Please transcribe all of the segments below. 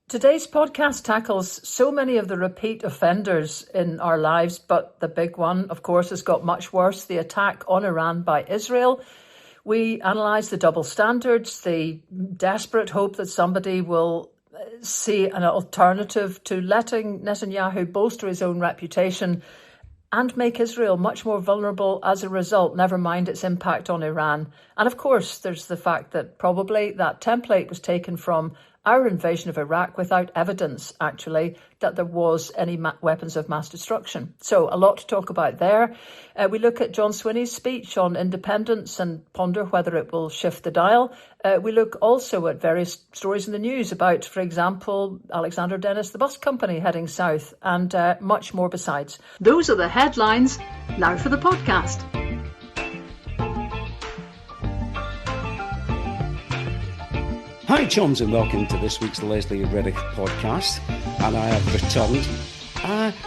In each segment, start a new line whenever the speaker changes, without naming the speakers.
Today's podcast tackles so many of the repeat offenders in our lives, but the big one, of course, has got much worse: the attack on Iran by Israel. We analyse the double standards, the desperate hope that somebody will see an alternative to letting Netanyahu bolster his own reputation and make Israel much more vulnerable as a result, never mind its impact on Iran. And of course, there's the fact that probably that template was taken from our invasion of Iraq without evidence, actually, that there was any weapons of mass destruction. So a lot to talk about there. We look at John Swinney's speech on independence and ponder whether it will shift the dial. We look also at various stories in the news about, for example, Alexander Dennis, the bus company heading south, and much more besides. Those are the headlines. Now for the podcast.
Hi chums, and welcome to this week's Lesley Reddick podcast, and I have returned.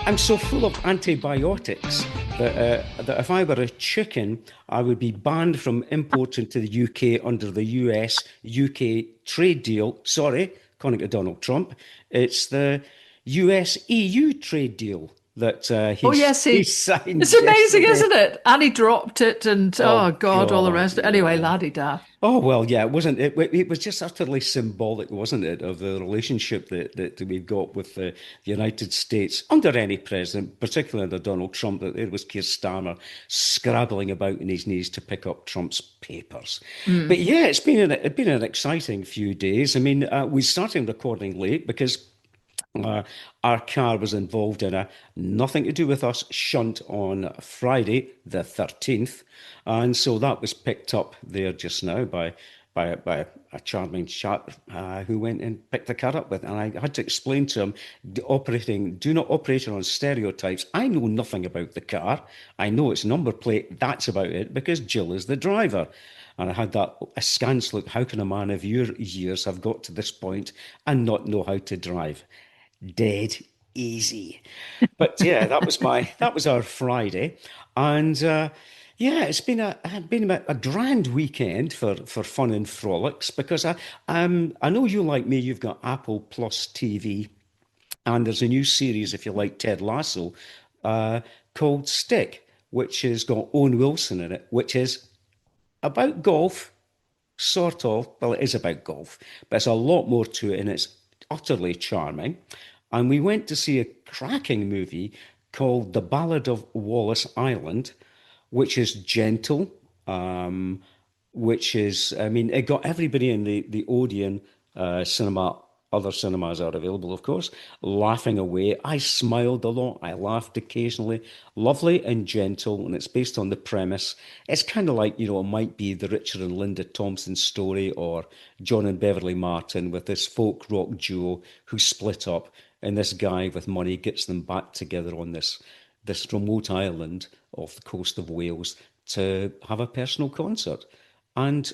I'm so full of antibiotics that if I were a chicken, I would be banned from importing to the UK under the US-UK trade deal. Sorry, according to Donald Trump, it's the US-EU trade deal that he signed.
It's amazing,
yesterday.
Isn't it? And he dropped it, and oh God, all the rest.
yeah.
Anyway, laddie-da.
Oh, well, yeah, it wasn't. It was just utterly symbolic, wasn't it, of the relationship that we've got with the United States under any president, particularly under Donald Trump, that it was Keir Starmer scrabbling about in his knees to pick up Trump's papers. But yeah, it's been an exciting few days. I mean, we started recording late because our car was involved in a nothing to do with us shunt on Friday, the 13th. And so that was picked up there just now by a charming chap who went and picked the car up with. And I had to explain to him, do not operate on stereotypes. I know nothing about the car. I know its number plate. That's about it, because Jill is the driver. And I had that askance look. How can a man of your years have got to this point and not know how to drive? Dead easy. But yeah, that was our Friday. And yeah, it's been a grand weekend for fun and frolics, because I know you, like me, you've got Apple Plus TV, and there's a new series, if you like Ted Lasso, called Stick, which has got Owen Wilson in it, which is about golf, sort of. Well, it is about golf, but it's a lot more to it, and it's utterly charming. And we went to see a cracking movie called The Ballad of Wallace Island, which is gentle, which is, I mean, it got everybody in the Odeon cinema, other cinemas are available, of course, laughing away. I smiled a lot, I laughed occasionally. Lovely and gentle, and it's based on the premise. It's kind of like, it might be the Richard and Linda Thompson story, or John and Beverly Martin with this folk rock duo who split up, and this guy with money gets them back together on this remote island off the coast of Wales to have a personal concert. And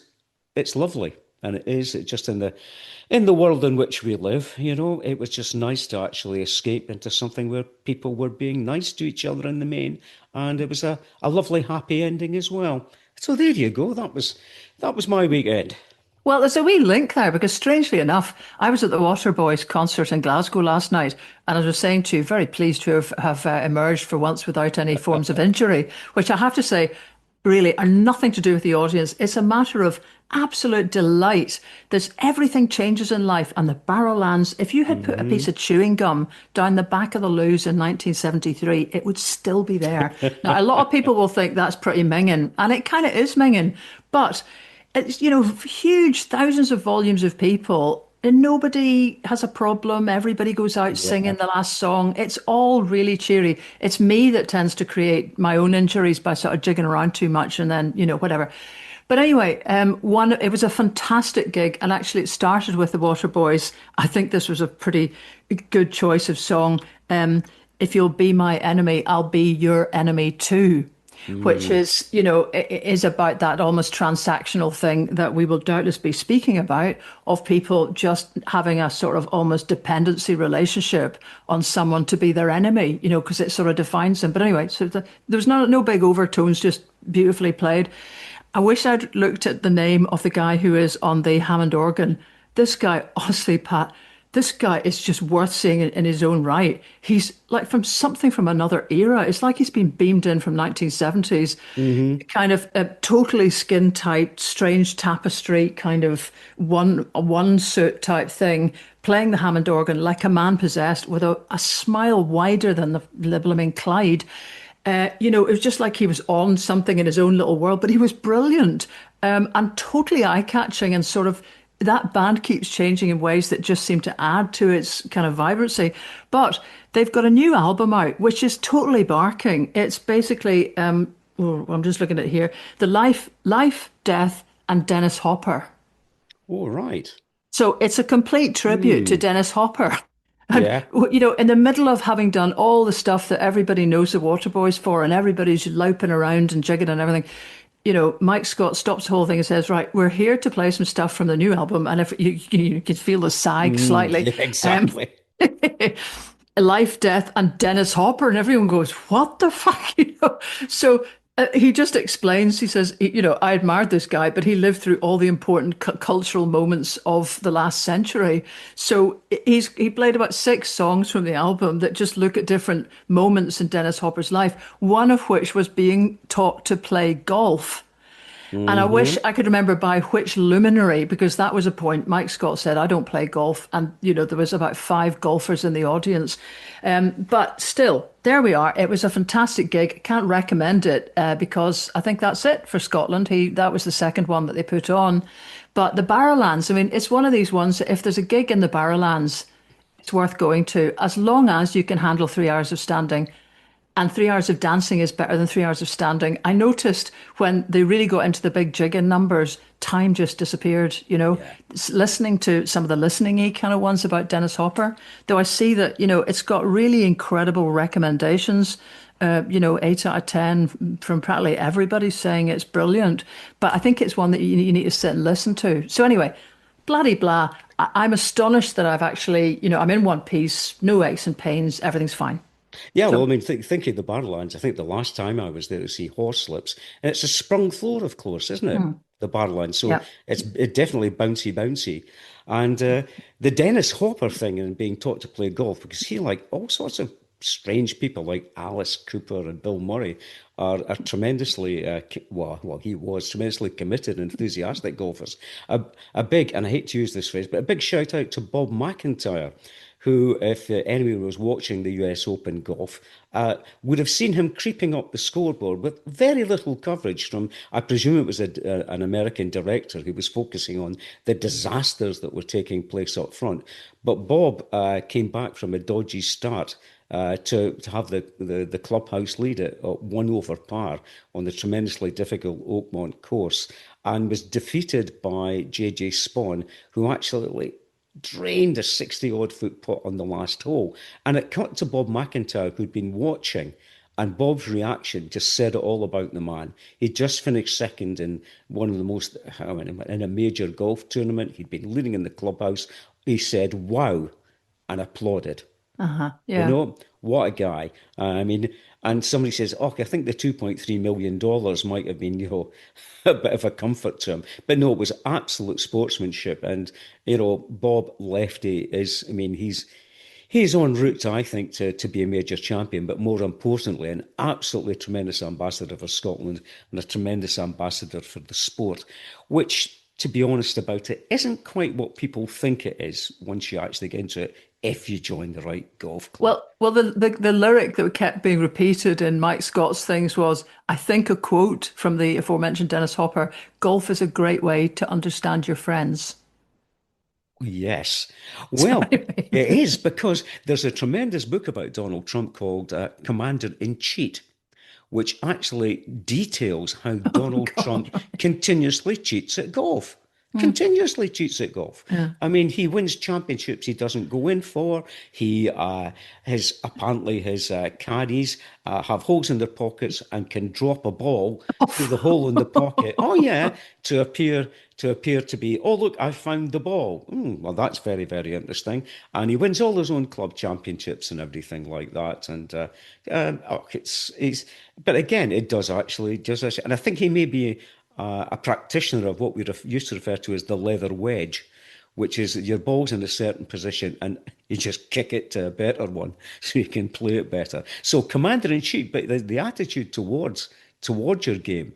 it's lovely. And it's just in the world in which we live, it was just nice to actually escape into something where people were being nice to each other in the main. And it was a lovely, happy ending as well. So there you go. That was my weekend.
Well, there's a wee link there, because strangely enough, I was at the Waterboys concert in Glasgow last night, and as I was saying to you, very pleased to have emerged for once without any forms of injury, which I have to say really are nothing to do with the audience. It's a matter of absolute delight. Everything changes in life, and the Barrowlands, if you had put a piece of chewing gum down the back of the loos in 1973, it would still be there. Now, a lot of people will think that's pretty minging, and it kind of is minging, but it's, huge, thousands of volumes of people, and nobody has a problem. Everybody goes out singing the last song. It's all really cheery. It's me that tends to create my own injuries by sort of jigging around too much and then, whatever. But anyway, it was a fantastic gig, and actually it started with the Waterboys. I think this was a pretty good choice of song. If you'll be my enemy, I'll be your enemy too. Which is, is about that almost transactional thing that we will doubtless be speaking about, of people just having a sort of almost dependency relationship on someone to be their enemy, because it sort of defines them. But anyway, so there was no big overtones, just beautifully played. I wish I'd looked at the name of the guy who is on the Hammond organ. This guy, honestly, Pat, this guy is just worth seeing in his own right. He's like from something from another era. It's like he's been beamed in from 1970s,
Hmm.
kind of a totally skin tight, strange tapestry, kind of one suit type thing, playing the Hammond organ like a man possessed with a smile wider than the blooming Clyde. It was just like he was on something in his own little world, but he was brilliant, and totally eye-catching, and sort of that band keeps changing in ways that just seem to add to its kind of vibrancy. But they've got a new album out, which is totally barking. It's basically, I'm just looking at it here, the life, death, and Dennis Hopper.
Oh, right.
So it's a complete tribute to
Hmm.
Dennis Hopper. And,
Yeah.
in the middle of having done all the stuff that everybody knows the Waterboys for, and everybody's louping around and jigging and everything, Mike Scott stops the whole thing and says, "Right, we're here to play some stuff from the new album." And if you can feel the sag slightly,
Yeah, exactly.
Life, Death, and Dennis Hopper, and everyone goes, "What the fuck?" So he just explains. He says, "I admired this guy, but he lived through all the important cultural moments of the last century." So he played about 6 songs from the album that just look at different moments in Dennis Hopper's life. One of which was being taught to play golf. And I wish
Hmm.
I could remember by which luminary, because that was a point. Mike Scott said, "I don't play golf." And, there was about 5 golfers in the audience. But still, there we are. It was a fantastic gig. Can't recommend it because I think that's it for Scotland. That was the second one that they put on. But the Barrowlands, I mean, it's one of these ones that if there's a gig in the Barrowlands, it's worth going to, as long as you can handle 3 hours of standing. And 3 hours of dancing is better than 3 hours of standing. I noticed when they really got into the big jigging numbers, time just disappeared,
Yeah.
Listening to some of the listening-y kind of ones about Dennis Hopper, though I see that, it's got really incredible recommendations, 8 out of 10 from practically everybody saying it's brilliant. But I think it's one that you need to sit and listen to. So anyway, bloody blah. I'm astonished that I've actually, I'm in one piece, no aches and pains, everything's fine.
Yeah, well,
So,
I mean, think of the Barrowlands. I think the last time I was there to see Horslips, and it's a sprung floor, of course, isn't it?
hmm,
The Barrowlands. So
yeah.
it definitely bouncy, bouncy. And the Dennis Hopper thing and being taught to play golf, because he, like all sorts of strange people like Alice Cooper and Bill Murray, are tremendously, well, he was tremendously committed and enthusiastic golfers. A big, and I hate to use this phrase, but a big shout out to Bob McIntyre, who, if anyone was watching the US Open golf, would have seen him creeping up the scoreboard with very little coverage from, I presume it was an American director who was focusing on the disasters that were taking place up front. But Bob came back from a dodgy start to have the clubhouse lead at 1 over par on the tremendously difficult Oakmont course and was defeated by JJ Spawn, who actually drained a 60 odd foot putt on the last hole. And it cut to Bob McIntyre, who'd been watching, and Bob's reaction just said it all about the man. He'd just finished second in one of the most, I mean, in a major golf tournament. He'd been leading in the clubhouse. He said, "Wow," and applauded.
Uh-huh.
You
Yeah.
know, what a guy. I mean, and somebody says, "Oh, I think the $2.3 million might have been, a bit of a comfort to him." But no, it was absolute sportsmanship. And, Bob Lefty is, I mean, he's en route, I think, to be a major champion, but more importantly, an absolutely tremendous ambassador for Scotland and a tremendous ambassador for the sport, which, to be honest about it, isn't quite what people think it is once you actually get into it, if you join the right golf club.
Well, the lyric that kept being repeated in Mike Scott's things was, I think, a quote from the aforementioned Dennis Hopper: "Golf is a great way to understand your friends."
Yes.
So
Well,
anyway,
it is because there's a tremendous book about Donald Trump called Commander in Cheat, which actually details how
oh
Donald Trump
God,
continuously cheats at golf.
mm,
Continuously cheats at golf.
yeah.
I mean, he wins championships he doesn't go in for. He apparently his caddies have holes in their pockets and can drop a ball through the hole in the pocket. Oh yeah, to appear to be. Oh look, I found the ball. Well, that's very very interesting. And he wins all his own club championships and everything like that. And it's. But again, it does actually and I think he may be a practitioner of what we used to refer to as the leather wedge, which is that your ball's in a certain position and you just kick it to a better one so you can play it better. So commander in chief, but the attitude towards your game,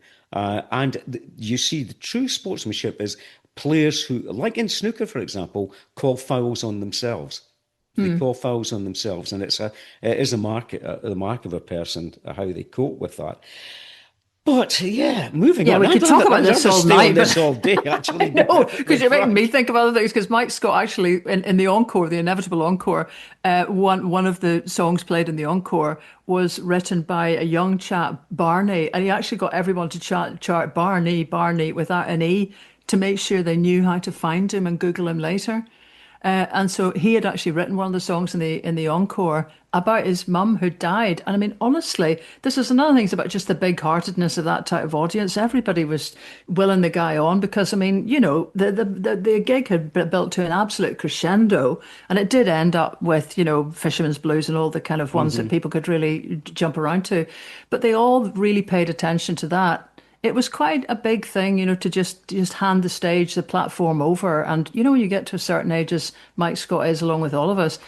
you see the true sportsmanship is players who, like in snooker, for example, call fouls on themselves. They call fouls on themselves, and it is the mark of a person how they cope with that. But yeah, moving
Yeah,
on.
we could talk about this all night.
This all day, actually.
No, because you're making me think of other things. Because Mike Scott actually, in the encore, the inevitable encore, one of the songs played in the encore was written by a young chap, Barney, and he actually got everyone to chart Barney without an E to make sure they knew how to find him and Google him later. And so he had actually written one of the songs in the encore about his mum who died. And I mean, honestly, this is another thing about just the big-heartedness of that type of audience. Everybody was willing the guy on because, I mean, you know, the gig had built to an absolute crescendo, and it did end up with, you know, Fisherman's Blues and all the kind of ones that people could really jump around to. But they all really paid attention to that. It was quite a big thing, you know, to just hand the stage, the platform over. And, you know, when you get to a certain age, as Mike Scott is, along with all of us,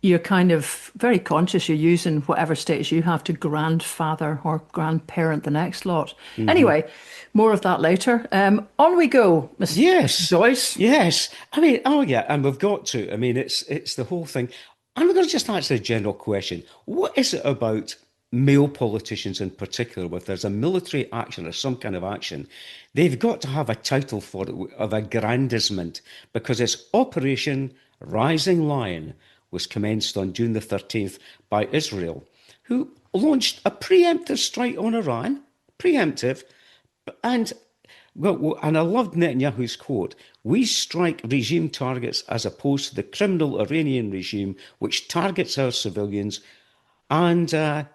you're kind of very conscious you're using whatever status you have to grandfather or grandparent the next lot. Anyway, more of that later. On we go, Miss Joyce.
Yes. I mean, oh yeah, and we've got to. I mean, it's the whole thing. I'm going to just answer a general question. What is it about male politicians in particular, if there's a military action or some kind of action, they've got to have a title for it of aggrandizement because it's Operation Rising Lion was commenced on June the 13th by Israel, who launched a preemptive strike on Iran, preemptive, and and I loved Netanyahu's quote, "We strike regime targets as opposed to the criminal Iranian regime which targets our civilians and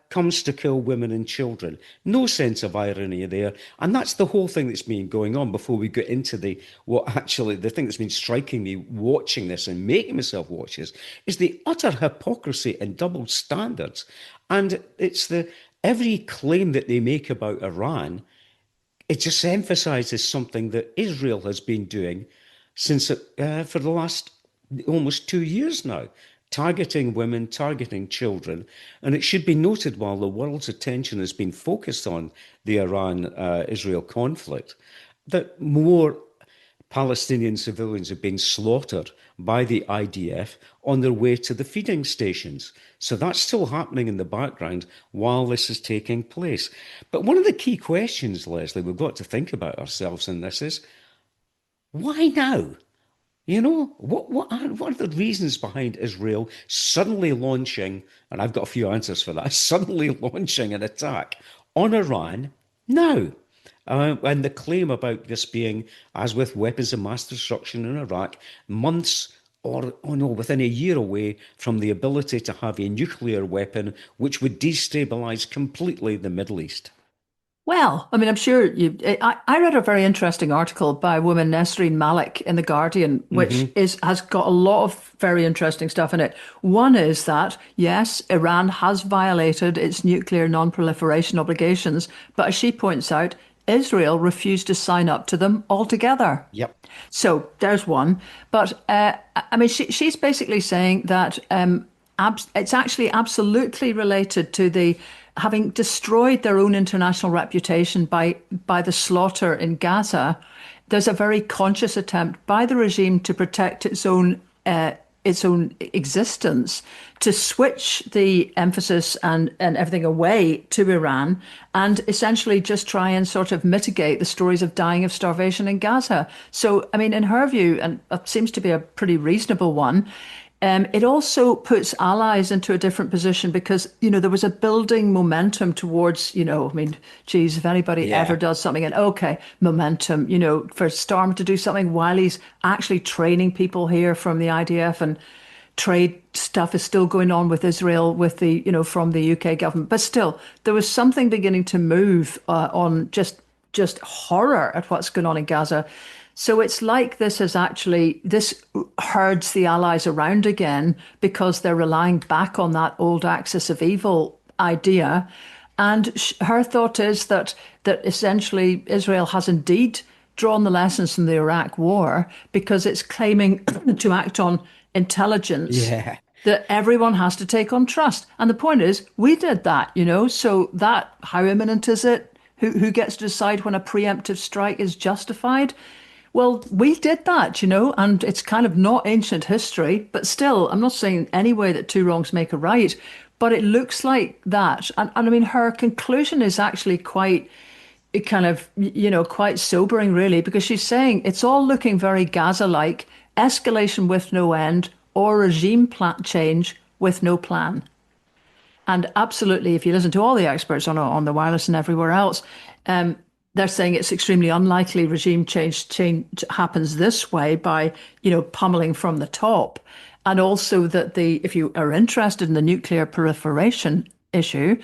comes to kill women and children." No sense of irony there. And that's the whole thing that's been going on before we get into the thing that's been striking me watching this and making myself watch this is the utter hypocrisy and double standards. And it's every claim that they make about Iran, it just emphasizes something that Israel has been doing since for the last almost 2 years now. Targeting women, targeting children. And it should be noted while the world's attention has been focused on the Iran-Israel conflict, that more Palestinian civilians have been slaughtered by the IDF on their way to the feeding stations. So that's still happening in the background while this is taking place. But one of the key questions, Lesley, we've got to think about ourselves in this is, why now? You know, what are the reasons behind Israel suddenly launching, and I've got a few answers for that, suddenly launching an attack on Iran now? And the claim about this being, as with weapons of mass destruction in Iraq, months or within a year away from the ability to have a nuclear weapon which would destabilize completely the Middle East.
Well, I mean, I'm sure I read a very interesting article by a woman, Nesreen Malik, in The Guardian, which has got a lot of very interesting stuff in it. One is that, yes, Iran has violated its nuclear non-proliferation obligations, but as she points out, Israel refused to sign up to them altogether.
Yep.
So there's one. But, I mean, she's basically saying that it's actually absolutely related to the having destroyed their own international reputation by the slaughter in Gaza. There's a very conscious attempt by the regime to protect its own existence, to switch the emphasis and everything away to Iran and essentially just try and sort of mitigate the stories of dying of starvation in Gaza. So, I mean, in her view, and it seems to be a pretty reasonable one, it also puts allies into a different position because, you know, there was a building momentum towards, you know, I mean, geez, if anybody ever does something and okay, momentum, you know, for Starmer to do something while he's actually training people here from the IDF and trade stuff is still going on with Israel, with the, you know, from the UK government. But still, there was something beginning to move on just horror at what's going on in Gaza. So it's like this herds the allies around again because they're relying back on that old axis of evil idea. And her thought is that essentially Israel has indeed drawn the lessons from the Iraq War because it's claiming to act on intelligence
Yeah.
that everyone has to take on trust. And the point is, we did that, So that, how imminent is it? Who gets to decide when a preemptive strike is justified? Well, we did that, and it's kind of not ancient history, but still, I'm not saying in any way that two wrongs make a right, but it looks like that. And I mean, her conclusion is actually quite it kind of, quite sobering, really, because she's saying it's all looking very Gaza-like, escalation with no end, or regime change with no plan. And absolutely, if you listen to all the experts on the wireless and everywhere else, they're saying it's extremely unlikely regime change happens this way by, pummeling from the top. And also that if you are interested in the nuclear proliferation issue,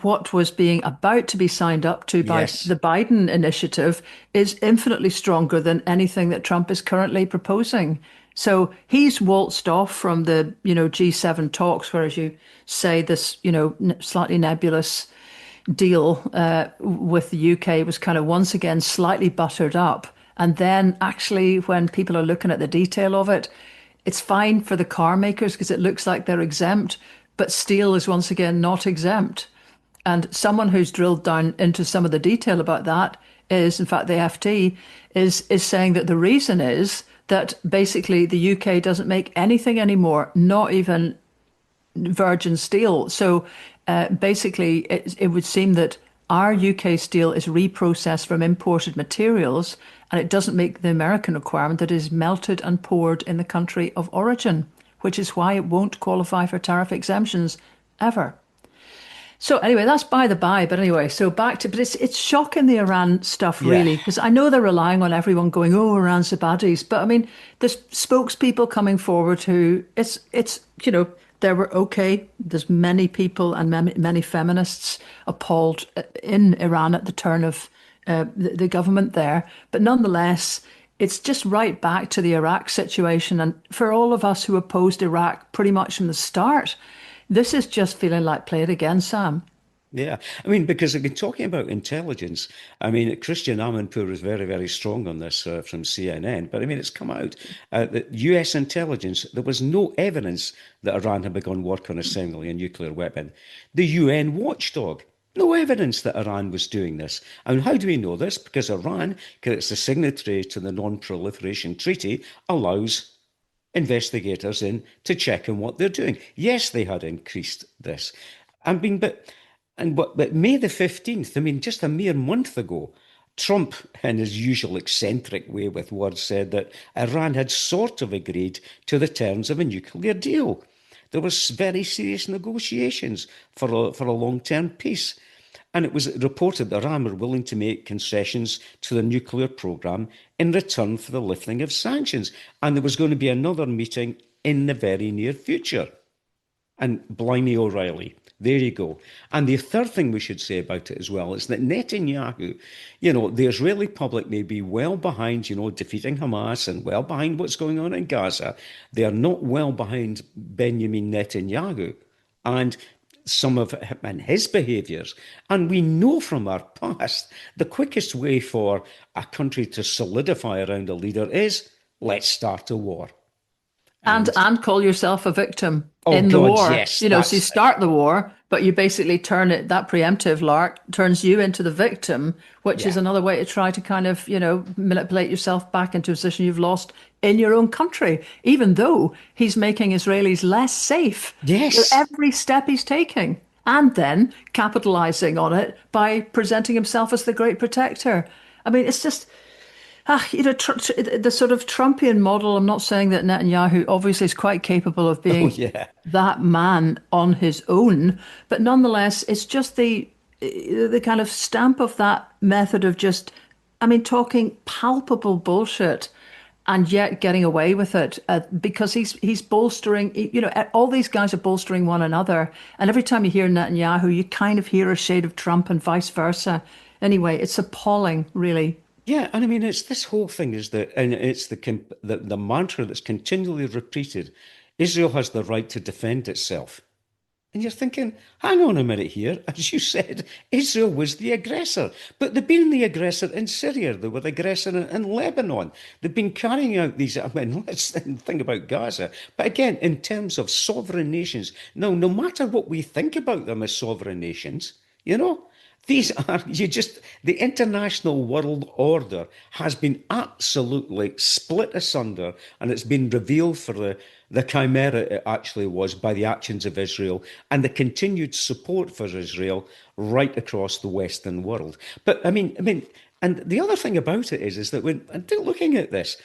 what was being about to be signed up to by
Yes.
the Biden initiative is infinitely stronger than anything that Trump is currently proposing. So he's waltzed off from the, G7 talks, where, as you say, this, slightly nebulous deal with the UK was kind of once again slightly buttered up. And then actually, when people are looking at the detail of it, it's fine for the car makers because it looks like they're exempt, but steel is once again not exempt. And someone who's drilled down into some of the detail about that is, in fact, the FT is saying that the reason is that basically the UK doesn't make anything anymore, not even virgin steel. So basically, it would seem that our UK steel is reprocessed from imported materials, and it doesn't make the American requirement that is melted and poured in the country of origin, which is why it won't qualify for tariff exemptions ever. So anyway, that's by the by. But anyway, so back to, but it's shocking, the Iran stuff,
Yeah.
really, because I know they're relying on everyone going, oh, Iran's the baddies. But I mean, there's spokespeople coming forward who there were, okay, there's many people and many feminists appalled in Iran at the turn of the government there. But nonetheless, it's just right back to the Iraq situation. And for all of us who opposed Iraq pretty much from the start, this is just feeling like play it again, Sam.
Yeah, I mean, because I've been talking about intelligence. I mean, Christian Amanpour is very, very strong on this from CNN. But I mean, it's come out that US intelligence, there was no evidence that Iran had begun work on assembling a nuclear weapon. The UN watchdog, no evidence that Iran was doing this. And how do we know this? Because Iran, because it's a signatory to the Non-Proliferation Treaty, allows investigators in to check on what they're doing. Yes, they had increased this. I mean, but May the 15th, I mean, just a mere month ago, Trump, in his usual eccentric way with words, said that Iran had sort of agreed to the terms of a nuclear deal. There was very serious negotiations for a long-term peace. And it was reported that Iran were willing to make concessions to the nuclear program in return for the lifting of sanctions. And there was going to be another meeting in the very near future. And blimey O'Reilly, there you go. And the third thing we should say about it as well is that Netanyahu, the Israeli public may be well behind, defeating Hamas and well behind what's going on in Gaza. They are not well behind Benjamin Netanyahu and some of him and his behaviours. And we know from our past, the quickest way for a country to solidify around a leader is, let's start a war.
And call yourself a victim
Oh
in the
God,
war.
yes,
So you start the war, but you basically turn it, that preemptive lark turns you into the victim, which is
yeah,
another way to try to kind of, manipulate yourself back into a position you've lost in your own country, even though he's making Israelis less safe with
yes.
every step he's taking. And then capitalizing on it by presenting himself as the great protector. I mean, it's just, the sort of Trumpian model. I'm not saying that Netanyahu obviously is quite capable of
Oh
being
yeah.
that man on his own, but nonetheless, it's just the kind of stamp of that method of just, I mean, talking palpable bullshit and yet getting away with it because he's bolstering. All these guys are bolstering one another, and every time you hear Netanyahu, you kind of hear a shade of Trump and vice versa. Anyway, it's appalling, really.
Yeah, and I mean, it's this whole thing is that, and it's the mantra that's continually repeated. Israel has the right to defend itself. And you're thinking, hang on a minute here. As you said, Israel was the aggressor. But they've been the aggressor in Syria. They were the aggressor in Lebanon. They've been carrying out these, I mean, let's think about Gaza. But again, in terms of sovereign nations, now, no matter what we think about them as sovereign nations, you know, these are, the international world order has been absolutely split asunder, and it's been revealed for the chimera it actually was by the actions of Israel and the continued support for Israel right across the Western world. But and the other thing about it is that when looking at this,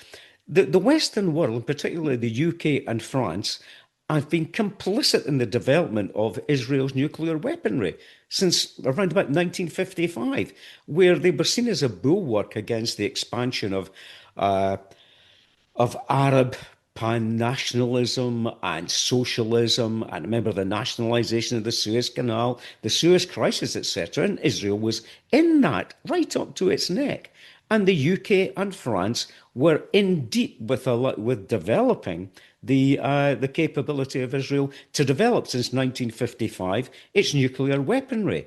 the Western world, particularly the UK and France, have been complicit in the development of Israel's nuclear weaponry since around about 1955, where they were seen as a bulwark against the expansion uh, of Arab pan-nationalism and socialism, and remember the nationalisation of the Suez Canal, the Suez Crisis, etc. And Israel was in that right up to its neck. And the UK and France were in deep with developing the capability of Israel to develop since 1955 its nuclear weaponry.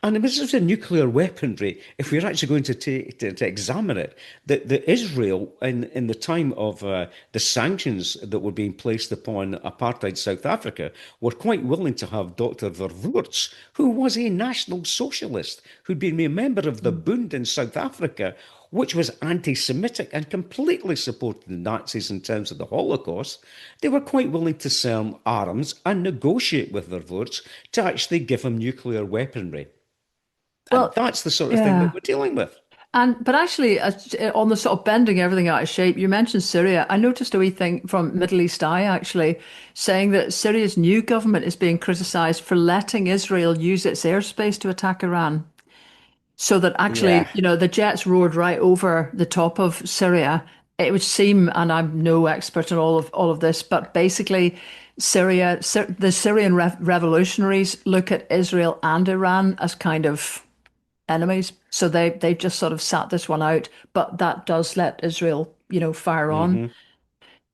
And in terms of nuclear weaponry, if we're actually going to examine it, the Israel in the time of the sanctions that were being placed upon apartheid South Africa were quite willing to have Dr. Verwoerds, who was a National Socialist, who'd been a member of the Bund in South Africa, which was anti-Semitic and completely supported the Nazis in terms of the Holocaust. They were quite willing to sell arms and negotiate with Verwoerds to actually give him nuclear weaponry. And
Well,
that's the sort of thing that
yeah.
we're dealing with.
But actually, on the sort of bending everything out of shape, you mentioned Syria. I noticed a wee thing from Middle East Eye actually saying that Syria's new government is being criticized for letting Israel use its airspace to attack Iran. So that
Yeah.
actually, the jets roared right over the top of Syria. It would seem, and I'm no expert in all of this, but basically, the Syrian revolutionaries look at Israel and Iran as kind of enemies. So they just sort of sat this one out, but that does let Israel, fire on.
Hmm.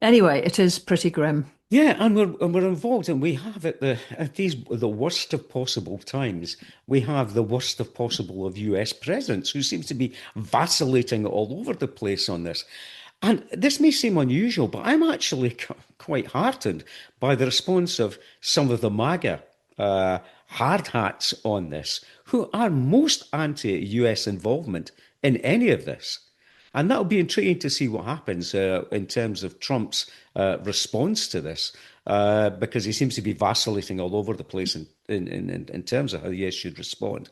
Anyway, it is pretty grim.
Yeah, and we're involved, and we have at these the worst of possible times. We have the worst of possible of U.S. presidents who seems to be vacillating all over the place on this. And this may seem unusual, but I'm actually quite heartened by the response of some of the MAGA hard hats on this, who are most anti-US involvement in any of this. And that'll be intriguing to see what happens in terms of Trump's response to this, because he seems to be vacillating all over the place in terms of how the US should respond,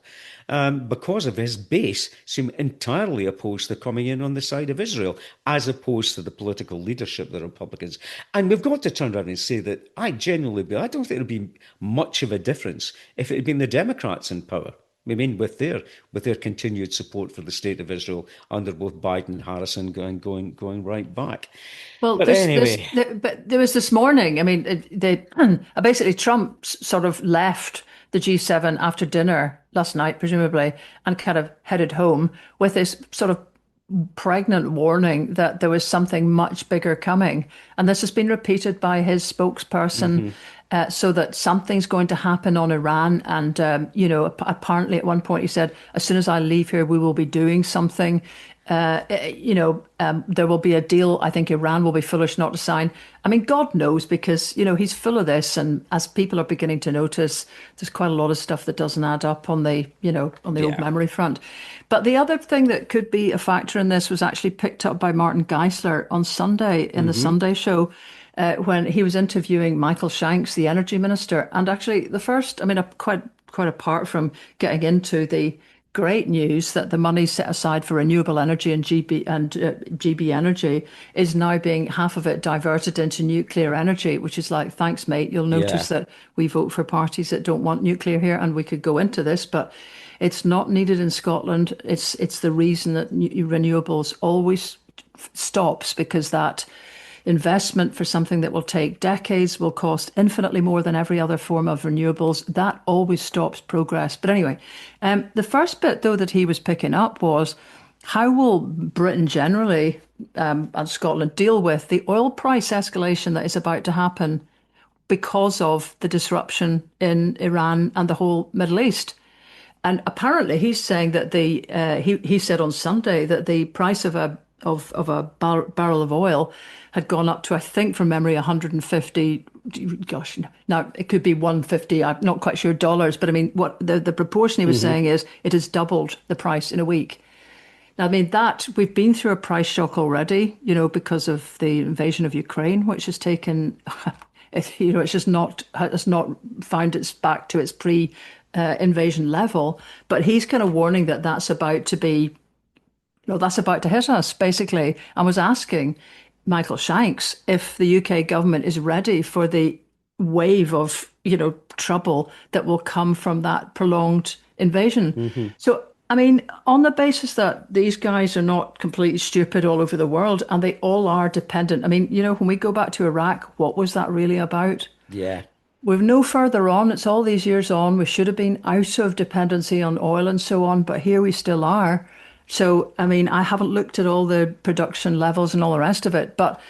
because of his base seem entirely opposed to coming in on the side of Israel, as opposed to the political leadership, the Republicans. And we've got to turn around and say that I don't think it'll be much of a difference if it had been the Democrats in power. I mean, with their continued support for the state of Israel under both Biden and Harrison going right back.
Well,
But anyway,
but there was this morning. I mean, basically Trump sort of left the G7 after dinner last night, presumably, and kind of headed home with this sort of pregnant warning that there was something much bigger coming. And this has been repeated by his spokesperson, so that something's going to happen on Iran. And, apparently at one point he said, as soon as I leave here, we will be doing something. There will be a deal. I think Iran will be foolish not to sign. I mean, God knows, because, he's full of this. And as people are beginning to notice, there's quite a lot of stuff that doesn't add up on the old
yeah.
memory front. But the other thing that could be a factor in this was actually picked up by Martin Geisler on Sunday in the
Hmm.
Sunday show. When he was interviewing Michael Shanks, the energy minister, and actually the first, I mean, quite apart from getting into the great news that the money set aside for renewable energy and GB energy is now being half of it diverted into nuclear energy, which is like, thanks, mate. You'll
Yeah.
notice that we vote for parties that don't want nuclear here, and we could go into this, but it's not needed in Scotland. It's the reason that renewables always stops, because that investment for something that will take decades will cost infinitely more than every other form of renewables. That always stops progress. But anyway, the first bit, though, that he was picking up was, how will Britain generally, and Scotland, deal with the oil price escalation that is about to happen because of the disruption in Iran and the whole Middle East. And apparently, he's saying that he said on Sunday that the price of a barrel of oil had gone up to, I think from memory, 150. Gosh, now it could be 150. I'm not quite sure dollars, but I mean, what the proportion he was saying is it has doubled the price in a week. Now, I mean, that we've been through a price shock already, because of the invasion of Ukraine, which has taken, it's just not has not found its back to its pre-invasion level. But he's kind of warning that that's about to be, that's about to hit us, basically. I was asking Michael Shanks if the UK government is ready for the wave of, trouble that will come from that prolonged invasion. So, I mean, on the basis that these guys are not completely stupid all over the world and they all are dependent. I mean, when we go back to Iraq, what was that really about?
Yeah.
We've no further on. It's all these years on. We should have been out of dependency on oil and so on, but here we still are. So, I mean, I haven't looked at all the production levels and all the rest of it, but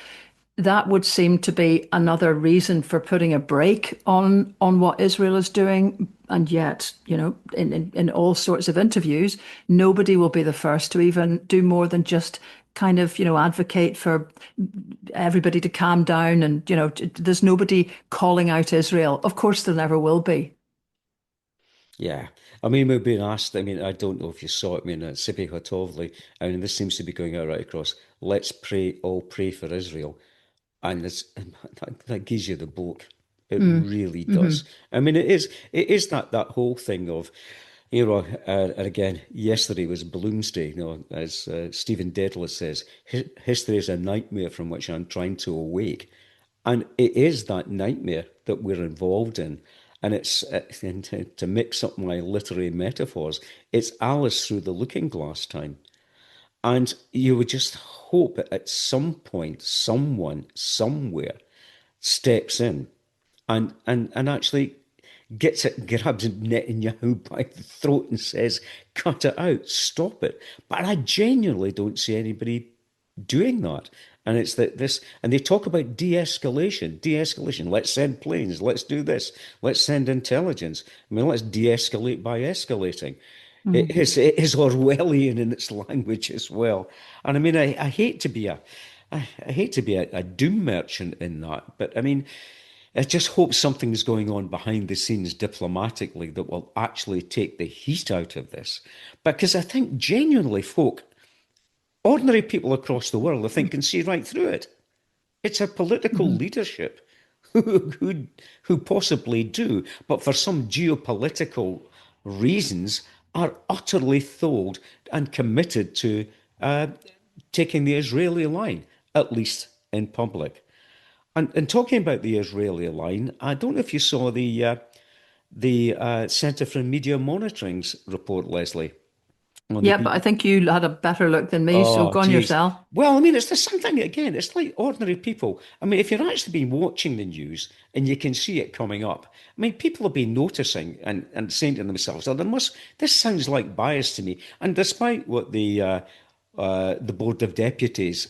that would seem to be another reason for putting a brake on what Israel is doing. And yet, in all sorts of interviews, nobody will be the first to even do more than just kind of, advocate for everybody to calm down. And, there's nobody calling out Israel. Of course, there never will be.
Yeah. I mean, we've been asked, I mean, I don't know if you saw it, I mean, Sipi Hotovely, I mean, this seems to be going out right across. Let's pray, all pray for Israel. And that gives you the bloke. It
Mm.
really
Hmm.
does. I mean, it is that whole thing of, and again, yesterday was Bloomsday, as Stephen Dedalus says, history is a nightmare from which I'm trying to awake. And it is that nightmare that we're involved in. And and to mix up my literary metaphors, it's Alice through the looking glass time. And you would just hope that at some point, someone, somewhere, steps in and actually grabs Netanyahu by the throat and says, cut it out, stop it. But I genuinely don't see anybody doing that. And it's that this, and they talk about de-escalation, de-escalation. Let's send planes. Let's do this. Let's send intelligence. I mean, let's de-escalate by escalating.
Hmm.
It is Orwellian in its language as well. And I mean, I hate to be I hate to be a doom merchant in that, but I mean, I just hope something's going on behind the scenes diplomatically that will actually take the heat out of this. Because I think genuinely, folk, ordinary people across the world, I think, can see right through it. It's a political
Hmm.
leadership who possibly do, but for some geopolitical reasons, are utterly thrilled and committed to uh, taking the Israeli line, at least in public. And talking about the Israeli line, I don't know if you saw the Centre for Media Monitoring's report, Lesley, on the
Yeah, but I
BBC.
think you had a better look than me, so
Oh,
go on
geez.
yourself.
Well, I mean, it's the same thing again. It's like ordinary people. I mean, if you're actually been watching the news and you can see it coming up, I mean, people have been noticing and saying to themselves, "Oh, this sounds like bias to me." And despite what the Board of Deputies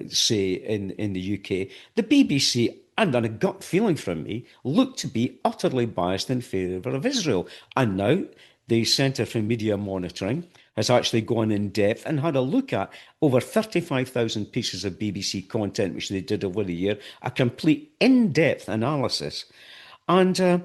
say in the UK, the BBC, and on a gut feeling from me, look to be utterly biased in favour of Israel. And now the Centre for Media Monitoring has actually gone in depth and had a look at over 35,000 pieces of BBC content, which they did over the year, a complete in-depth analysis. And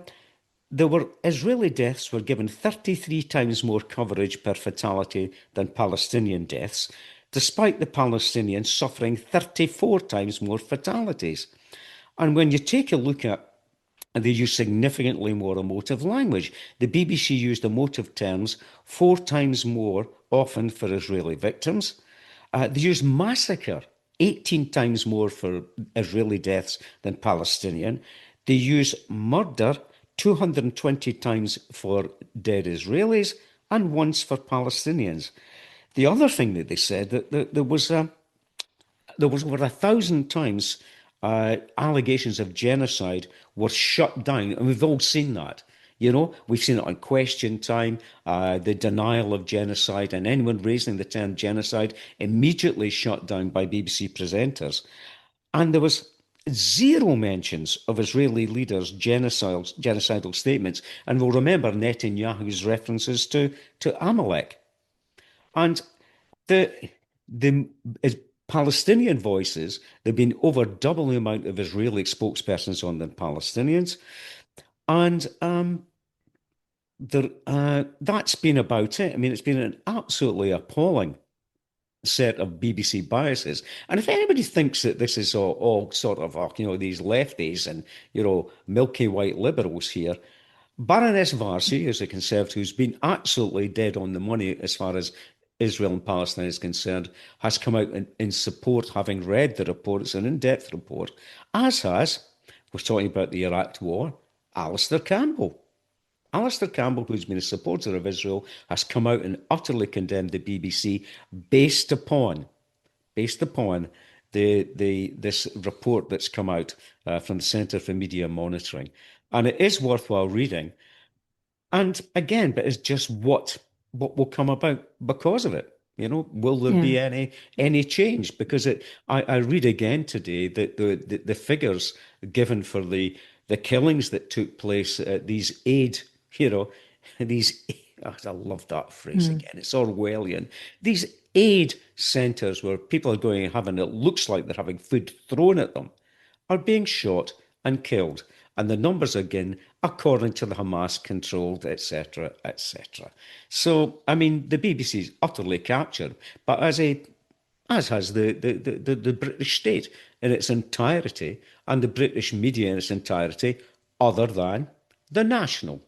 Israeli deaths were given 33 times more coverage per fatality than Palestinian deaths, despite the Palestinians suffering 34 times more fatalities. And when you take a look at they use significantly more emotive language. The BBC used emotive terms 4 times more often for Israeli victims. They used massacre 18 times more for Israeli deaths than Palestinian. They use murder 220 times for dead Israelis and once for Palestinians. The other thing that they said that there was over 1,000 times allegations of genocide were shut down, and we've all seen that. We've seen it on Question Time, the denial of genocide, and anyone raising the term genocide immediately shut down by BBC presenters. And there was zero mentions of Israeli leaders' genocidal statements. And we'll remember Netanyahu's references to Amalek. And the Palestinian voices, there have been over double the amount of Israeli spokespersons on than Palestinians. And that's been about it. I mean, it's been an absolutely appalling set of BBC biases. And if anybody thinks that this is all sort of, these lefties and, milky white liberals here, Baroness Varsi, who's a conservative, who's been absolutely dead on the money as far as Israel and Palestine is concerned, has come out in support, having read the report. It's an in-depth report, as has, we're talking about the Iraq War, Alistair Campbell. Alistair Campbell, who's been a supporter of Israel, has come out and utterly condemned the BBC based upon this report that's come out from the Centre for Media Monitoring. And it is worthwhile reading. And again, but it's just what will come about because of it. Will there be any change? Because I read again today that the figures given for the killings that took place at these aid, I love that phrase again. It's Orwellian. These aid centres where people are going and having, it looks like they're having food thrown at them, are being shot and killed. And the numbers, again, according to the Hamas-controlled, etc., etc. So, I mean, the BBC is utterly captured, but as has the British state in its entirety and the British media in its entirety, other than the National.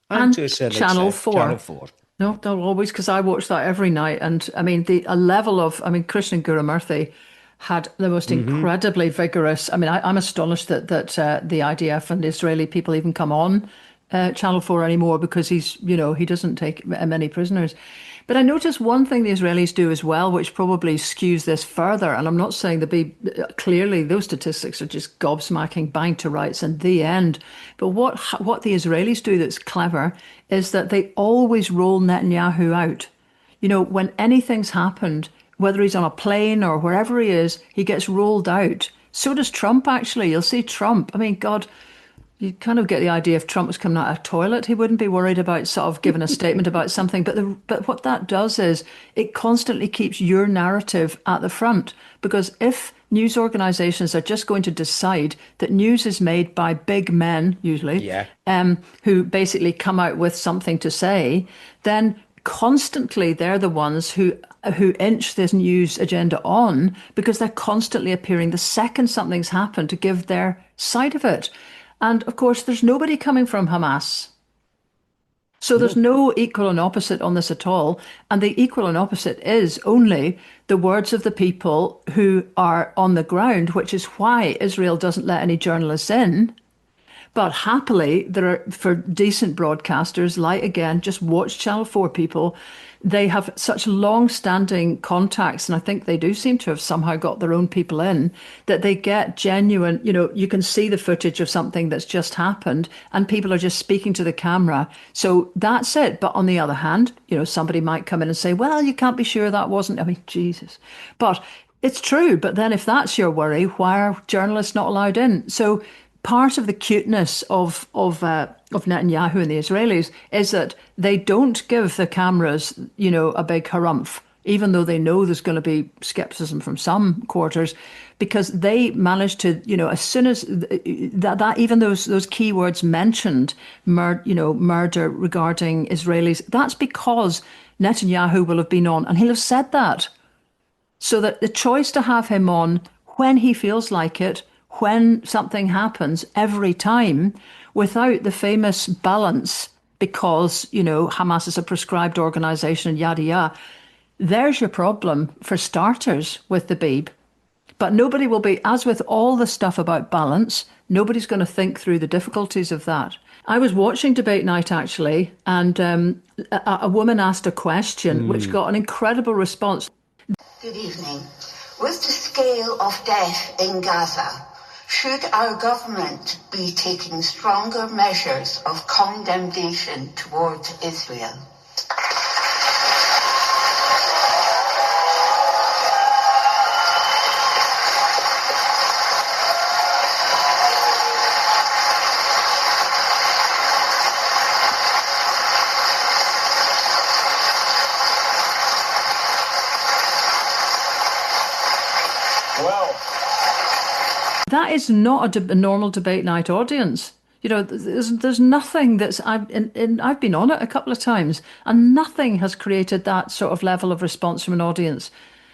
And to a certain
Channel
extent,
4.
Channel 4.
No, not always, because I watch that every night. And I mean, Krishnan Gurumurthy had the most incredibly vigorous. I mean, I'm astonished that the IDF and the Israeli people even come on Channel 4 anymore, because he doesn't take many prisoners. But I noticed one thing the Israelis do as well, which probably skews this further. And I'm not saying clearly those statistics are just gobsmacking, bang to rights and the end. But what the Israelis do that's clever is that they always roll Netanyahu out. When anything's happened, whether he's on a plane or wherever he is, he gets rolled out. So does Trump, actually. You'll see Trump. I mean, God, you kind of get the idea if Trump was coming out of a toilet, he wouldn't be worried about sort of giving a statement about something. But what that does is it constantly keeps your narrative at the front. Because if news organisations are just going to decide that news is made by big men, usually, who basically come out with something to say, then constantly they're the ones who inch this news agenda on, because they're constantly appearing the second something's happened to give their side of it. And of course, there's nobody coming from Hamas. So there's no equal and opposite on this at all. And the equal and opposite is only the words of the people who are on the ground, which is why Israel doesn't let any journalists in. But happily, there are, for decent broadcasters, like, again, just watch Channel 4 people, they have such long-standing contacts, and I think they do seem to have somehow got their own people in, that they get genuine, you can see the footage of something that's just happened, and people are just speaking to the camera. So that's it. But on the other hand, somebody might come in and say, well, you can't be sure that wasn't, I mean, Jesus. But it's true. But then if that's your worry, why are journalists not allowed in? So part of the cuteness of Netanyahu and the Israelis is that they don't give the cameras, a big harumph, even though they know there's going to be skepticism from some quarters, because they managed to, as soon as that even those keywords mentioned, murder regarding Israelis, that's because Netanyahu will have been on, and he'll have said that. So that the choice to have him on when he feels like it, when something happens every time, without the famous balance, because, Hamas is a proscribed organisation and yada yada, there's your problem for starters with the Beeb. But nobody will be, as with all the stuff about balance, nobody's going to think through the difficulties of that. I was watching Debate Night, actually, and a woman asked a question which got an incredible response.
Good evening. With the scale of death in Gaza, should our government be taking stronger measures of condemnation towards Israel?
That is not a normal debate night audience. You know, there's nothing that's I've been on it a couple of times, and nothing has created that sort of level of response from an audience.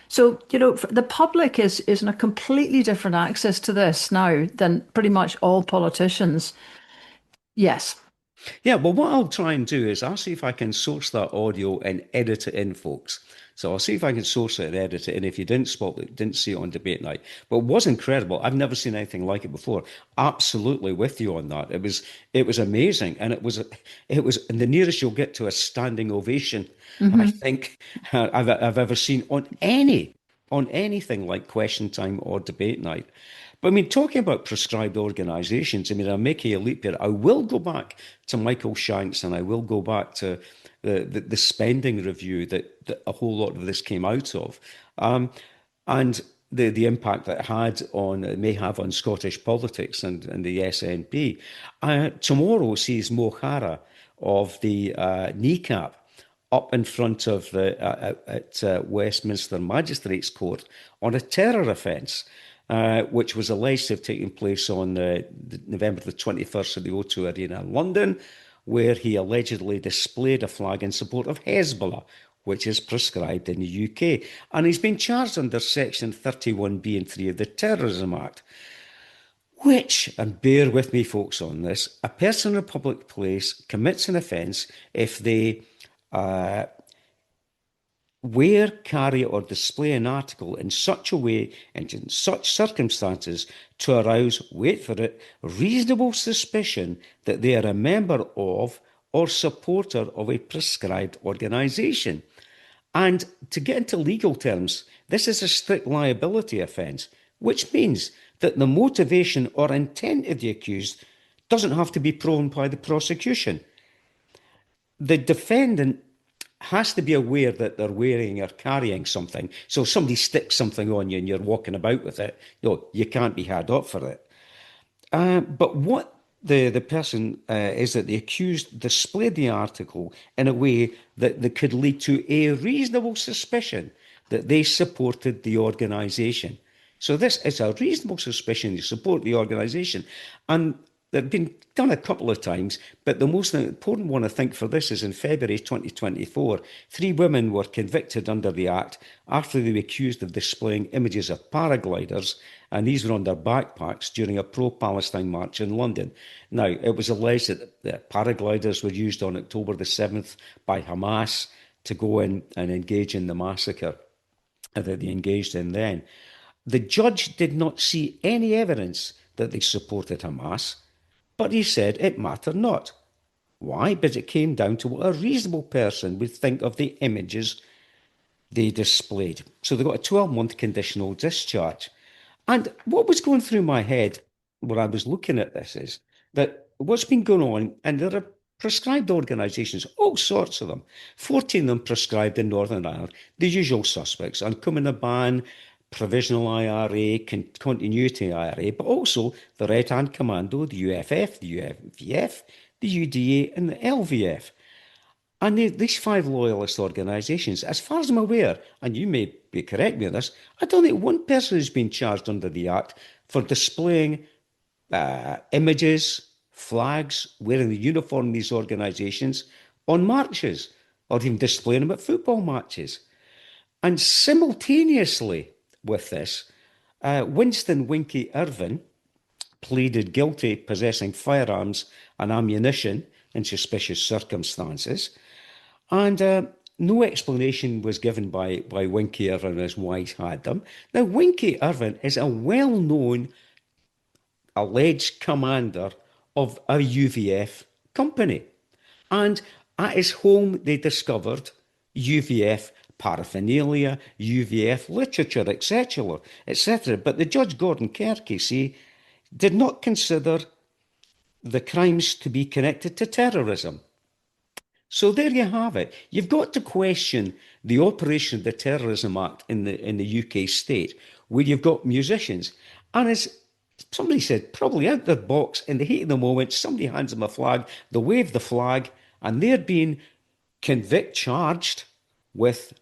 So, you know, the public is in a completely different access to this now than pretty much all politicians. Yes.
Yeah, well, what I'll try and do is I'll see if I can source that audio and edit it in, folks. So I'll see if I can source it and edit it in if you didn't spot it, didn't see it on debate night. But it was incredible. I've never seen anything like it before. Absolutely with you on that. It was amazing. And it was the nearest you'll get to a standing ovation, I think, I've ever seen on anything like question time or debate night. But I mean, talking about prescribed organisations, I mean, I'm making a leap here. I will go back to Michael Shanks and I will go back to the spending review that a whole lot of this came out of, and the impact that it may have on Scottish politics and the SNP. Tomorrow sees Mo Farah of the kneecap up in front of at Westminster Magistrates Court on a terror offence, which was alleged to have taken place on November the 21st at the O2 Arena in London, where he allegedly displayed a flag in support of Hezbollah, which is prescribed in the UK. And he's been charged under Section 31B and 3 of the Terrorism Act, which, and bear with me folks on this, a person in a public place commits an offence if they wear, carry, or display an article in such a way and in such circumstances to arouse, wait for it, reasonable suspicion that they are a member of or supporter of a prescribed organisation. And to get into legal terms, this is a strict liability offence, which means that the motivation or intent of the accused doesn't have to be proven by the prosecution. The defendant has to be aware that they're wearing or carrying something. So if somebody sticks something on you and you're walking about with it, you can't be had up for it. But what the person is that the accused displayed the article in a way that could lead to a reasonable suspicion that they supported the organisation. So this is a reasonable suspicion you support the organisation. And they've been done a couple of times, but the most important one, I think, for this is in February 2024. 3 women were convicted under the Act after they were accused of displaying images of paragliders, and these were on their backpacks during a pro-Palestine march in London. Now, it was alleged that the paragliders were used on October the 7th by Hamas to go in and engage in the massacre that they engaged in then. The judge did not see any evidence that they supported Hamas, but he said it mattered not. Why? Because it came down to what a reasonable person would think of the images they displayed. So they got a 12-month conditional discharge. And what was going through my head when I was looking at this is that what's been going on, and there are prescribed organisations, all sorts of them, 14 of them prescribed in Northern Ireland, the usual suspects, Uncoming Ban, Provisional IRA, Continuity IRA, but also the Red Hand Commando, the UFF, the UVF, the UDA and the LVF. And these 5 loyalist organisations, as far as I'm aware, and you may be correct me on this, I don't think one person has been charged under the Act for displaying images, flags, wearing the uniform of these organisations on marches, or even displaying them at football matches. And simultaneously with this, Winston Winky Irvine pleaded guilty possessing firearms and ammunition in suspicious circumstances, and no explanation was given by Winky Irvine as why he had them. Now, Winky Irvine is a well-known alleged commander of a UVF company, and at his home they discovered UVF paraphernalia, UVF literature, etc., etc. But the Judge Gordon Kerr, did not consider the crimes to be connected to terrorism. So there you have it. You've got to question the operation of the Terrorism Act in the UK state, where you've got musicians, and as somebody said, probably out their box in the heat of the moment, somebody hands them a flag, they wave the flag, and they're being charged with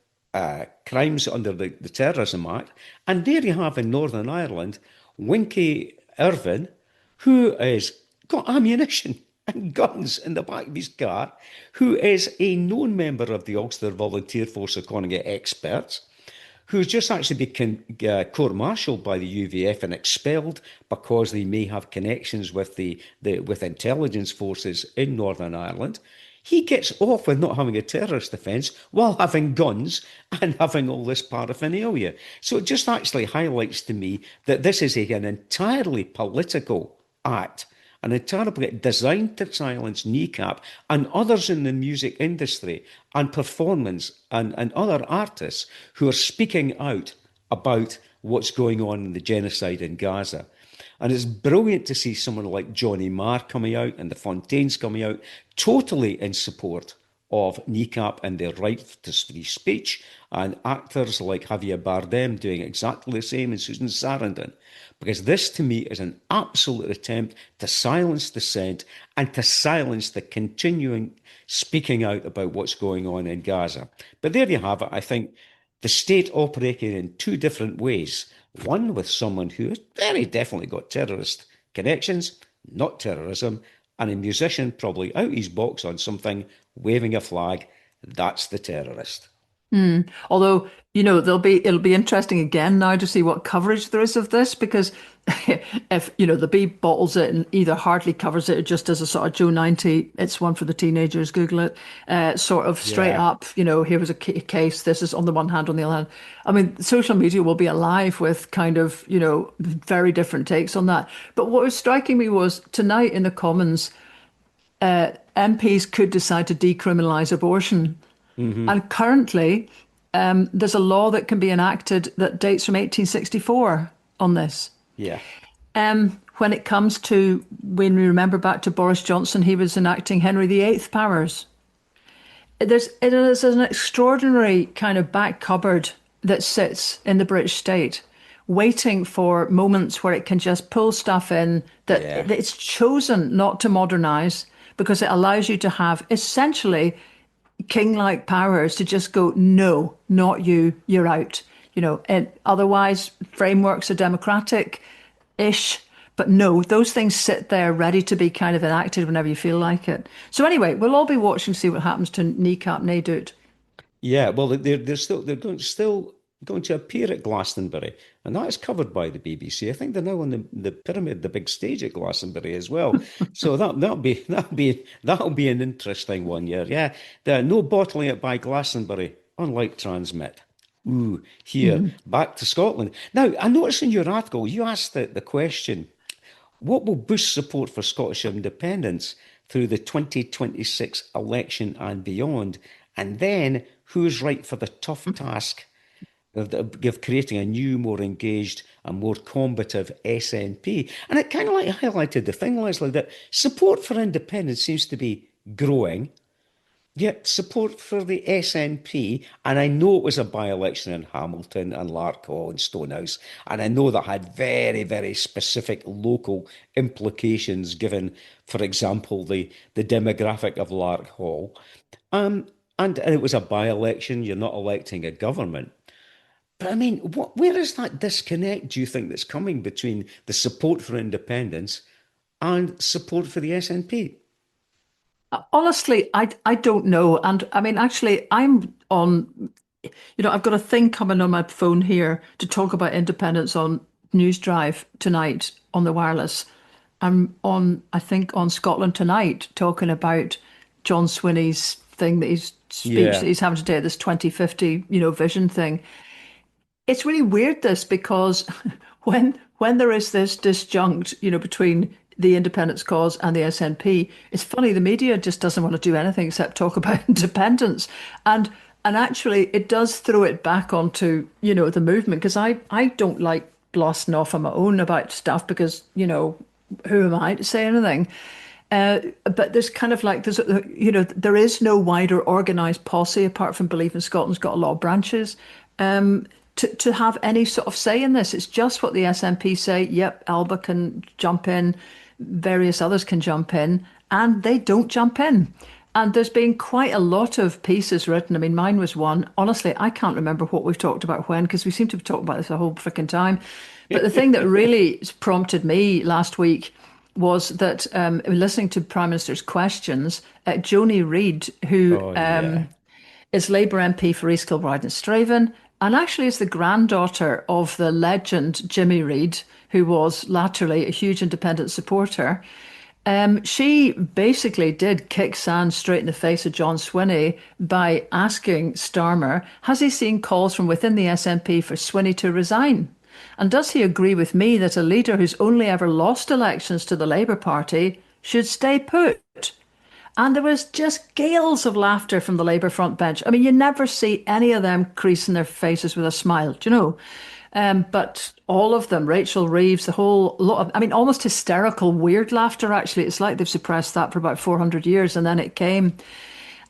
crimes under the Terrorism Act. And there you have in Northern Ireland, Winky Irvin, who has got ammunition and guns in the back of his car, who is a known member of the Ulster Volunteer Force, according to experts, who's just actually been court-martialed by the UVF and expelled because they may have connections with with intelligence forces in Northern Ireland. He gets off with not having a terrorist offence while having guns and having all this paraphernalia. So it just actually highlights to me that this is an entirely political act, an entirely designed to silence Kneecap and others in the music industry and performance and other artists who are speaking out about what's going on in the genocide in Gaza. And it's brilliant to see someone like Johnny Marr coming out and the Fontaines coming out totally in support of Kneecap and their right to free speech, and actors like Javier Bardem doing exactly the same, and Susan Sarandon. Because this, to me, is an absolute attempt to silence dissent and to silence the continuing speaking out about what's going on in Gaza. But there you have it. I think the state operating in two different ways. One with someone who has very definitely got terrorist connections, not terrorism, and a musician probably out his box on something, waving a flag. That's the terrorist.
Although, it'll be interesting again now to see what coverage there is of this, because if, the B bottles it and either hardly covers it or just as a sort of Joe 90, it's one for the teenagers, Google it, sort of straight up, here was a case, this is on the one hand, on the other hand. I mean, social media will be alive with kind of, very different takes on that. But what was striking me was tonight in the Commons, MPs could decide to decriminalise abortion. And currently, there's a law that can be enacted that dates from 1864 on this.
Yeah.
When it comes to, when we remember back to Boris Johnson, he was enacting Henry VIII powers. It is an extraordinary kind of back cupboard that sits in the British state, waiting for moments where it can just pull stuff in that it's chosen not to modernise, because it allows you to have essentially king-like powers to just go, no, not you, you're out. And otherwise frameworks are democratic-ish, but no, those things sit there ready to be kind of enacted whenever you feel like it. So anyway, we'll all be watching to see what happens to Kneecap Naydoot.
Yeah, well, they're still going to appear at Glastonbury, and that is covered by the BBC. I think they're now on the pyramid, the big stage at Glastonbury as well. So that'll be an interesting one. Yeah. No bottling it by Glastonbury, unlike Transmit. Back to Scotland. Now, I noticed in your article you asked the question: what will boost support for Scottish independence through the 2026 election and beyond? And then, who's right for the tough task of creating a new, more engaged and more combative SNP? And it kind of like highlighted the thing, Lesley, that support for independence seems to be growing, yet support for the SNP, and I know it was a by-election in Hamilton and Larkhall and Stonehouse, and I know that had very, very specific local implications given, for example, the demographic of Larkhall. And it was a by-election, you're not electing a government. But I mean, where is that disconnect, do you think, that's coming between the support for independence and support for the SNP?
Honestly, I don't know. And I mean, actually, I'm on, I've got a thing coming on my phone here to talk about independence on News Drive tonight on the wireless. I'm on, I think, on Scotland Tonight, talking about John Swinney's thing that that he's having today, this 2050, vision thing. It's really weird, this, because when there is this disjunct, between the independence cause and the SNP, it's funny, the media just doesn't want to do anything except talk about independence. And actually, it does throw it back onto, the movement, because I don't like blasting off on my own about stuff because, who am I to say anything? But there's kind of like, there is no wider organised posse apart from Believe in Scotland's got a lot of branches. To have any sort of say in this. It's just what the SNP say. Yep, Alba can jump in, various others can jump in, and they don't jump in. And there's been quite a lot of pieces written. I mean, mine was one. Honestly, I can't remember what we've talked about when, because we seem to have talked about this the whole freaking time. But the thing that really prompted me last week was that listening to Prime Minister's questions, Joni Reid, who
Oh, yeah.
is Labour MP for East Kilbride and Straven, and actually is the granddaughter of the legend Jimmy Reid, who was latterly a huge independent supporter. She basically did kick sand straight in the face of John Swinney by asking Starmer, has he seen calls from within the SNP for Swinney to resign? And does he agree with me that a leader who's only ever lost elections to the Labour Party should stay put? And there was just gales of laughter from the Labour front bench. I mean, you never see any of them creasing their faces with a smile, do you know? But all of them, Rachel Reeves, the whole lot of, I mean, almost hysterical, weird laughter, actually. It's like they've suppressed that for about 400 years and then it came.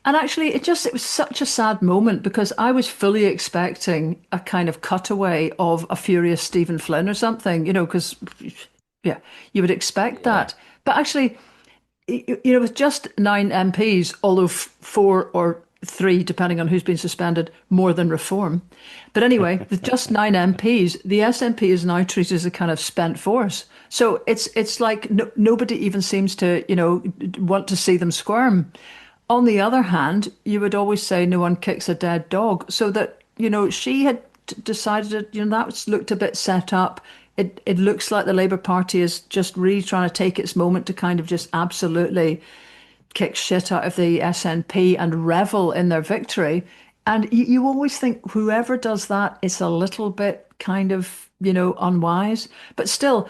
And actually, it was such a sad moment because I was fully expecting a kind of cutaway of a furious Stephen Flynn or something, you know, because, yeah, you would expect that. But actually, you know, with just 9 MPs, although 4 or 3, depending on who's been suspended, more than reform. But anyway, with just 9 MPs, the SNP is now treated as a kind of spent force. So it's like nobody even seems to, you know, want to see them squirm. On the other hand, you would always say no one kicks a dead dog. So that, you know, she had decided that, you know, that looked a bit set up. It looks like the Labour Party is just really trying to take its moment to kind of just absolutely kick shit out of the SNP and revel in their victory. And you always think whoever does that is a little bit kind of, you know, unwise. But still,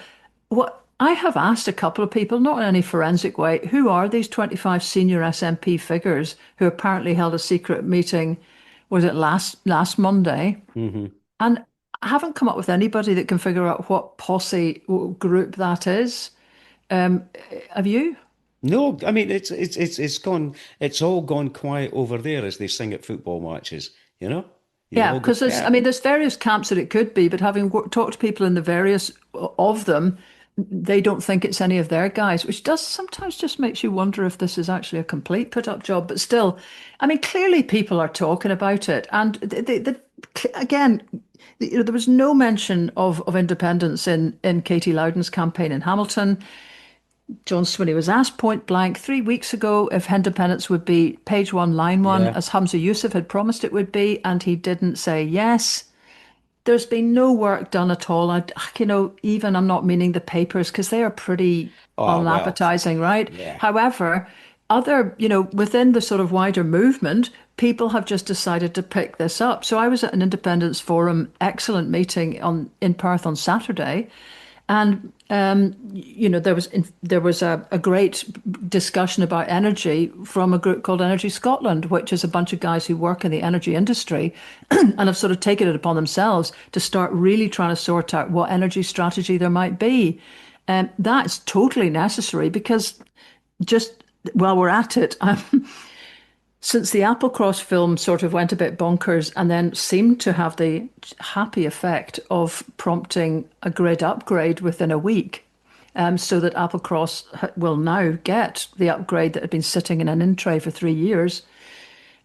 what I have asked a couple of people, not in any forensic way, who are these 25 senior SNP figures who apparently held a secret meeting, was it last Monday? And I haven't come up with anybody that can figure out what posse group that is. Have you?
No, I mean it's all gone quiet over there as they sing at football matches, you know? You
Yeah,
all go,
because I
yeah.
mean, there's various camps that it could be, but having talked to people in the various of them, they don't think it's any of their guys, which does sometimes just makes you wonder if this is actually a complete put-up job. But still, I mean, clearly people are talking about it, and again, you know, there was no mention of independence in Katie Loudon's campaign in Hamilton. John Swinney was asked point blank 3 weeks ago if independence would be page 1, line 1,
Yeah.
as Hamza Yousaf had promised it would be, and he didn't say yes. There's been no work done at all. You know, even I'm not meaning the papers because they are pretty
Oh, well,
unappetizing, right?
yeah.
However, other, you know, within the sort of wider movement, people have just decided to pick this up. So I was at an Independence Forum excellent meeting in Perth on Saturday, and you know, there was a great discussion about energy from a group called Energy Scotland, which is a bunch of guys who work in the energy industry and have sort of taken it upon themselves to start really trying to sort out what energy strategy there might be. That's totally necessary because just while we're at it, since the Applecross film sort of went a bit bonkers and then seemed to have the happy effect of prompting a grid upgrade within a week, so that Applecross will now get the upgrade that had been sitting in an in-tray for 3 years.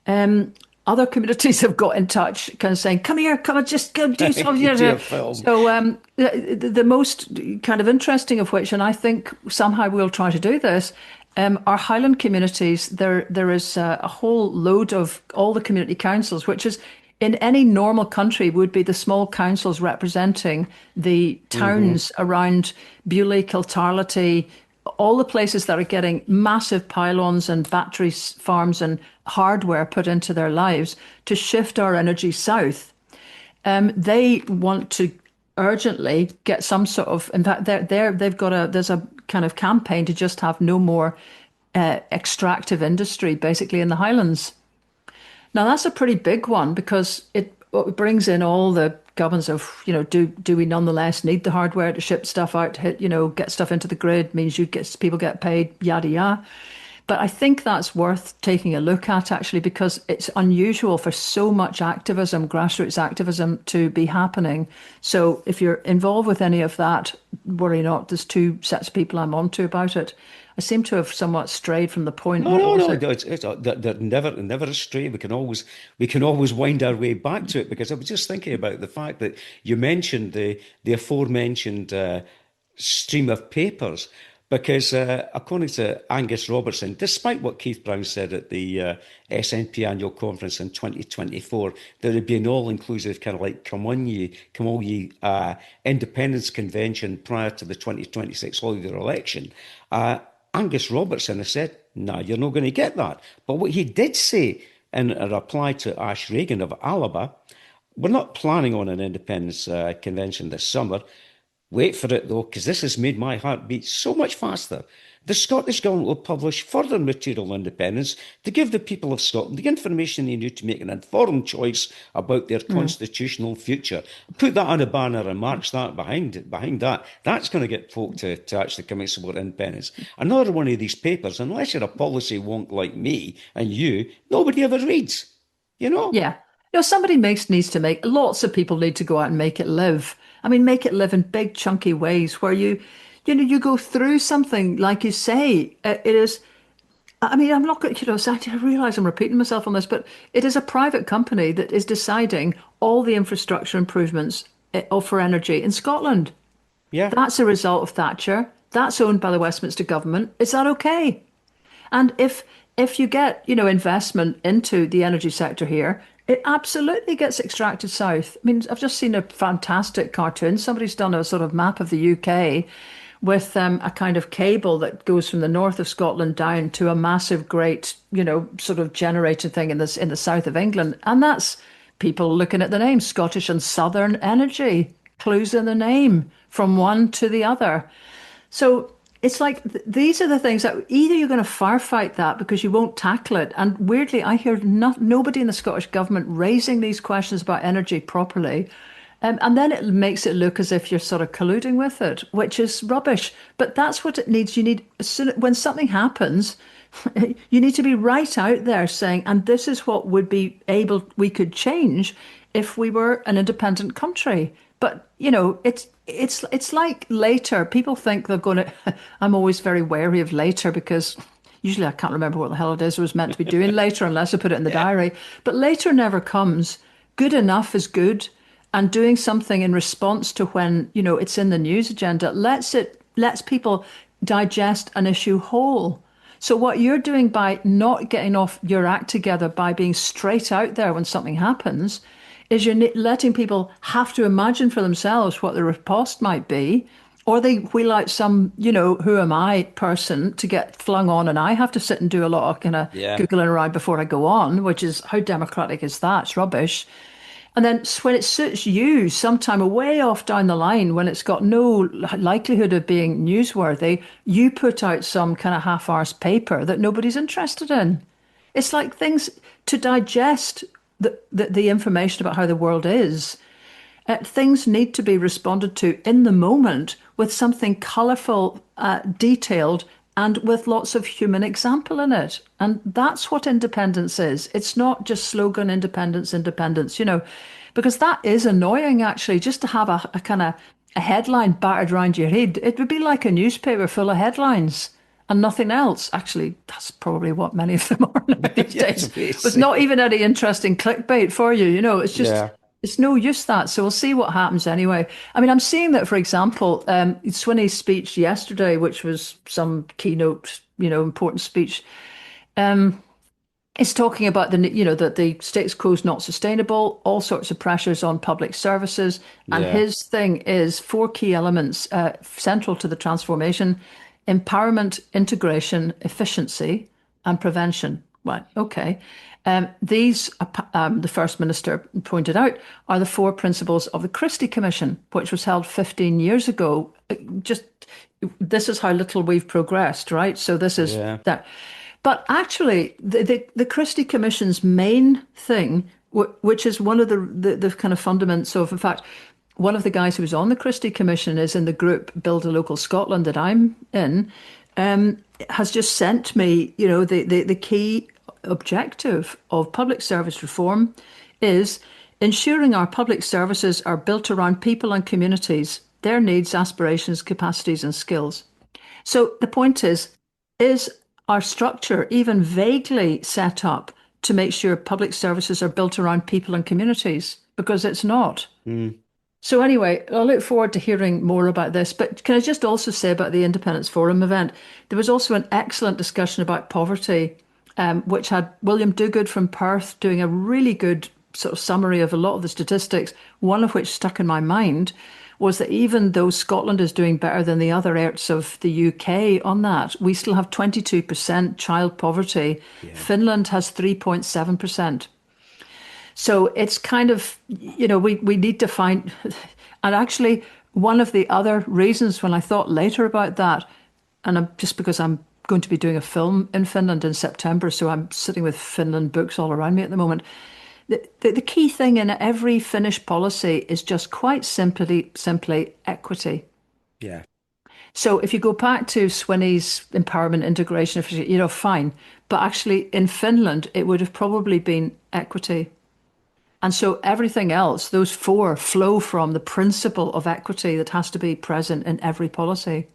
Other communities have got in touch, kind of saying, "Come here, come on, just go do something."
Do a film.
So the most kind of interesting of which, and I think somehow we'll try to do this, our Highland communities. There is a whole load of all the community councils, which is in any normal country would be the small councils representing the towns around Beaulieu, Kiltarlity, all the places that are getting massive pylons and battery farms and hardware put into their lives to shift our energy south. They want to urgently get some sort of, in fact, there's a kind of campaign to just have no more extractive industry basically in the Highlands. Now that's a pretty big one because it brings in all the governments of, you know, do we nonetheless need the hardware to ship stuff out, to hit, you know, get stuff into the grid, means people get paid, yada yada. But I think that's worth taking a look at actually because it's unusual for so much activism, grassroots activism, to be happening. So if you're involved with any of that, worry not. There's 2 sets of people I'm on to about it. I seem to have somewhat strayed from the point.
No,
What
no,
was
no.
it?
They're never astray. We can always wind our way back to it because I was just thinking about the fact that you mentioned the aforementioned stream of papers. Because according to Angus Robertson, despite what Keith Brown said at the SNP Annual Conference in 2024, there would be an all-inclusive kind of like come all ye independence convention prior to the 2026 Holyrood election. Angus Robertson has said, no, you're not going to get that. But what he did say in a reply to Ash Reagan of Alaba, we're not planning on an independence convention this summer. Wait for it though, because this has made my heart beat so much faster. The Scottish Government will publish further material on independence to give the people of Scotland the information they need to make an informed choice about their constitutional future. Put that on a banner and march that behind that. That's going to get folk to actually come and support independence. Another one of these papers, unless you're a policy wonk like me and you, nobody ever reads. You know?
Yeah. Somebody needs to make, lots of people need to go out and make it live. I mean, make it live in big chunky ways where you go through something like you say. It is, I mean, I'm not going to, I realize I'm repeating myself on this, but it is a private company that is deciding all the infrastructure improvements for energy in Scotland.
Yeah.
That's a result of Thatcher. That's owned by the Westminster government. Is that okay? And if you get, investment into the energy sector here, it absolutely gets extracted south. I mean, I've just seen a fantastic cartoon. Somebody's done a sort of map of the UK with a kind of cable that goes from the north of Scotland down to a massive, great, sort of generated thing in the south of England. And that's people looking at the name, Scottish and Southern Energy, clues in the name from one to the other. So it's like these are the things that either you're going to firefight that because you won't tackle it. And weirdly, I hear nobody in the Scottish government raising these questions about energy properly. And then it makes it look as if you're sort of colluding with it, which is rubbish. But that's what it needs. You need, when something happens, you need to be right out there saying, and this is what we could change if we were an independent country. But, it's like later. People think they're going to, I'm always very wary of later because usually I can't remember what the hell it is I was meant to be doing later unless I put it in the diary. But later never comes. Good enough is good. And doing something in response to when, it's in the news agenda lets people digest an issue whole. So what you're doing by not getting off your act together, by being straight out there when something happens, is you're letting people have to imagine for themselves what the riposte might be, or they wheel out some, who am I person to get flung on, and I have to sit and do a lot of kind of Googling around before I go on, which is, how democratic is that? It's rubbish. And then when it suits you, sometime way off down the line, when it's got no likelihood of being newsworthy, you put out some kind of half-arsed paper that nobody's interested in. It's like things to digest the information about how the world is. Things need to be responded to in the moment with something colourful, detailed, and with lots of human example in it. And that's what independence is. It's not just slogan independence, because that is annoying, actually, just to have a kind of a headline battered around your head. It would be like a newspaper full of headlines and nothing else. Actually, that's probably what many of them are nowadays. It's not even any interesting clickbait for you, it's just, it's no use that. So we'll see what happens anyway. I mean, I'm seeing that, for example, Swinney's speech yesterday, which was some keynote, important speech, is talking about that the status quo is not sustainable, all sorts of pressures on public services. And his thing is 4 key elements central to the transformation: empowerment, integration, efficiency, and prevention. Right, okay. These, the First Minister pointed out, are the 4 principles of the Christie Commission, which was held 15 years ago. This is how little we've progressed, right? So this is that. But actually, the Christie Commission's main thing, which is one of the kind of fundaments of, in fact, one of the guys who was on the Christie Commission is in the group Build a Local Scotland that I'm in, has just sent me, the key objective of public service reform is ensuring our public services are built around people and communities, their needs, aspirations, capacities and skills. So the point is, Is our structure even vaguely set up to make sure public services are built around people and communities? Because it's not.
Mm.
So anyway, I look forward to hearing more about this. But can I just also say about the Independence Forum event, there was also an excellent discussion about poverty, which had William Dogood from Perth doing a really good sort of summary of a lot of the statistics, one of which stuck in my mind was that even though Scotland is doing better than the other areas of the UK on that, we still have 22% child poverty.
Yeah.
Finland has 3.7%. So it's kind of, we need to find, and actually, one of the other reasons when I thought later about that, and just because I'm going to be doing a film in Finland in September, so I'm sitting with Finland books all around me at the moment. The key thing in every Finnish policy is just quite simply equity.
Yeah.
So if you go back to Swinney's empowerment integration, fine. But actually in Finland, it would have probably been equity. And so everything else, those four flow from the principle of equity that has to be present in every policy.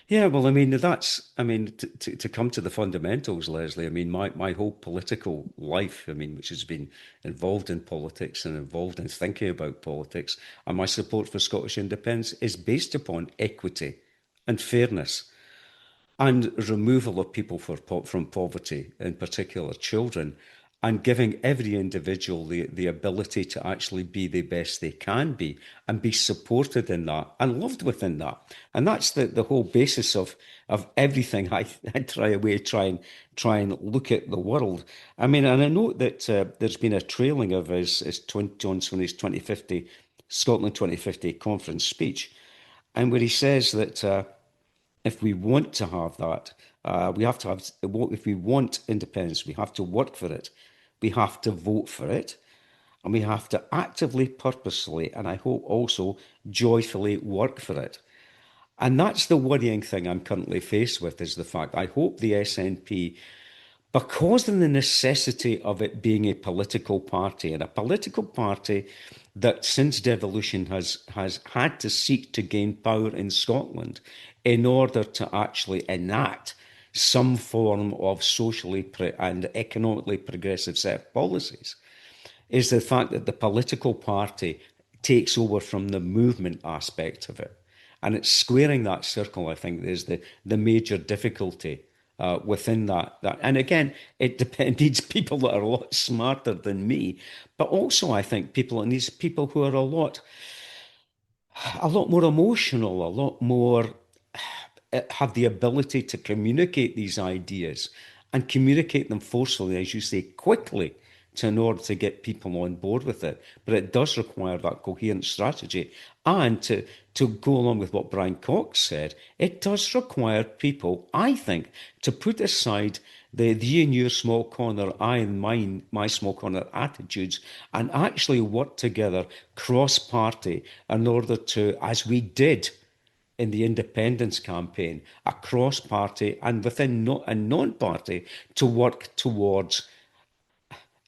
Yeah, well, I mean, to come to the fundamentals, Lesley, I mean, my whole political life, I mean, which has been involved in politics and involved in thinking about politics, and my support for Scottish independence is based upon equity and fairness and removal of people from poverty, in particular children, and giving every individual the ability to actually be the best they can be and be supported in that and loved within that. And that's the whole basis of everything I try and look at the world. I mean, and I know that there's been a trailing of his John Swinney's 2050 Scotland 2050 conference speech, and where he says that if we want to have that, we have to have, if we want independence, we have to work for it. We have to vote for it. And we have to actively, purposely, and I hope also joyfully work for it. And that's the worrying thing I'm currently faced with, is the fact I hope the SNP, because of the necessity of it being a political party, and a political party that since devolution has had to seek to gain power in Scotland in order to actually enact some form of socially and economically progressive set of policies, is the fact that the political party takes over from the movement aspect of it. And it's squaring that circle, I think, is the major difficulty within that. And again, it needs people that are a lot smarter than me, but also I think it needs people who are a lot more emotional, a lot more have the ability to communicate these ideas and communicate them forcefully, as you say, quickly, in order to get people on board with it. But it does require that coherent strategy. And to go along with what Brian Cox said, it does require people, I think, to put aside the thee in your small corner, I in mine, my small corner attitudes, and actually work together cross-party in order to, as we did in the independence campaign, a cross-party and within a non-party, to work towards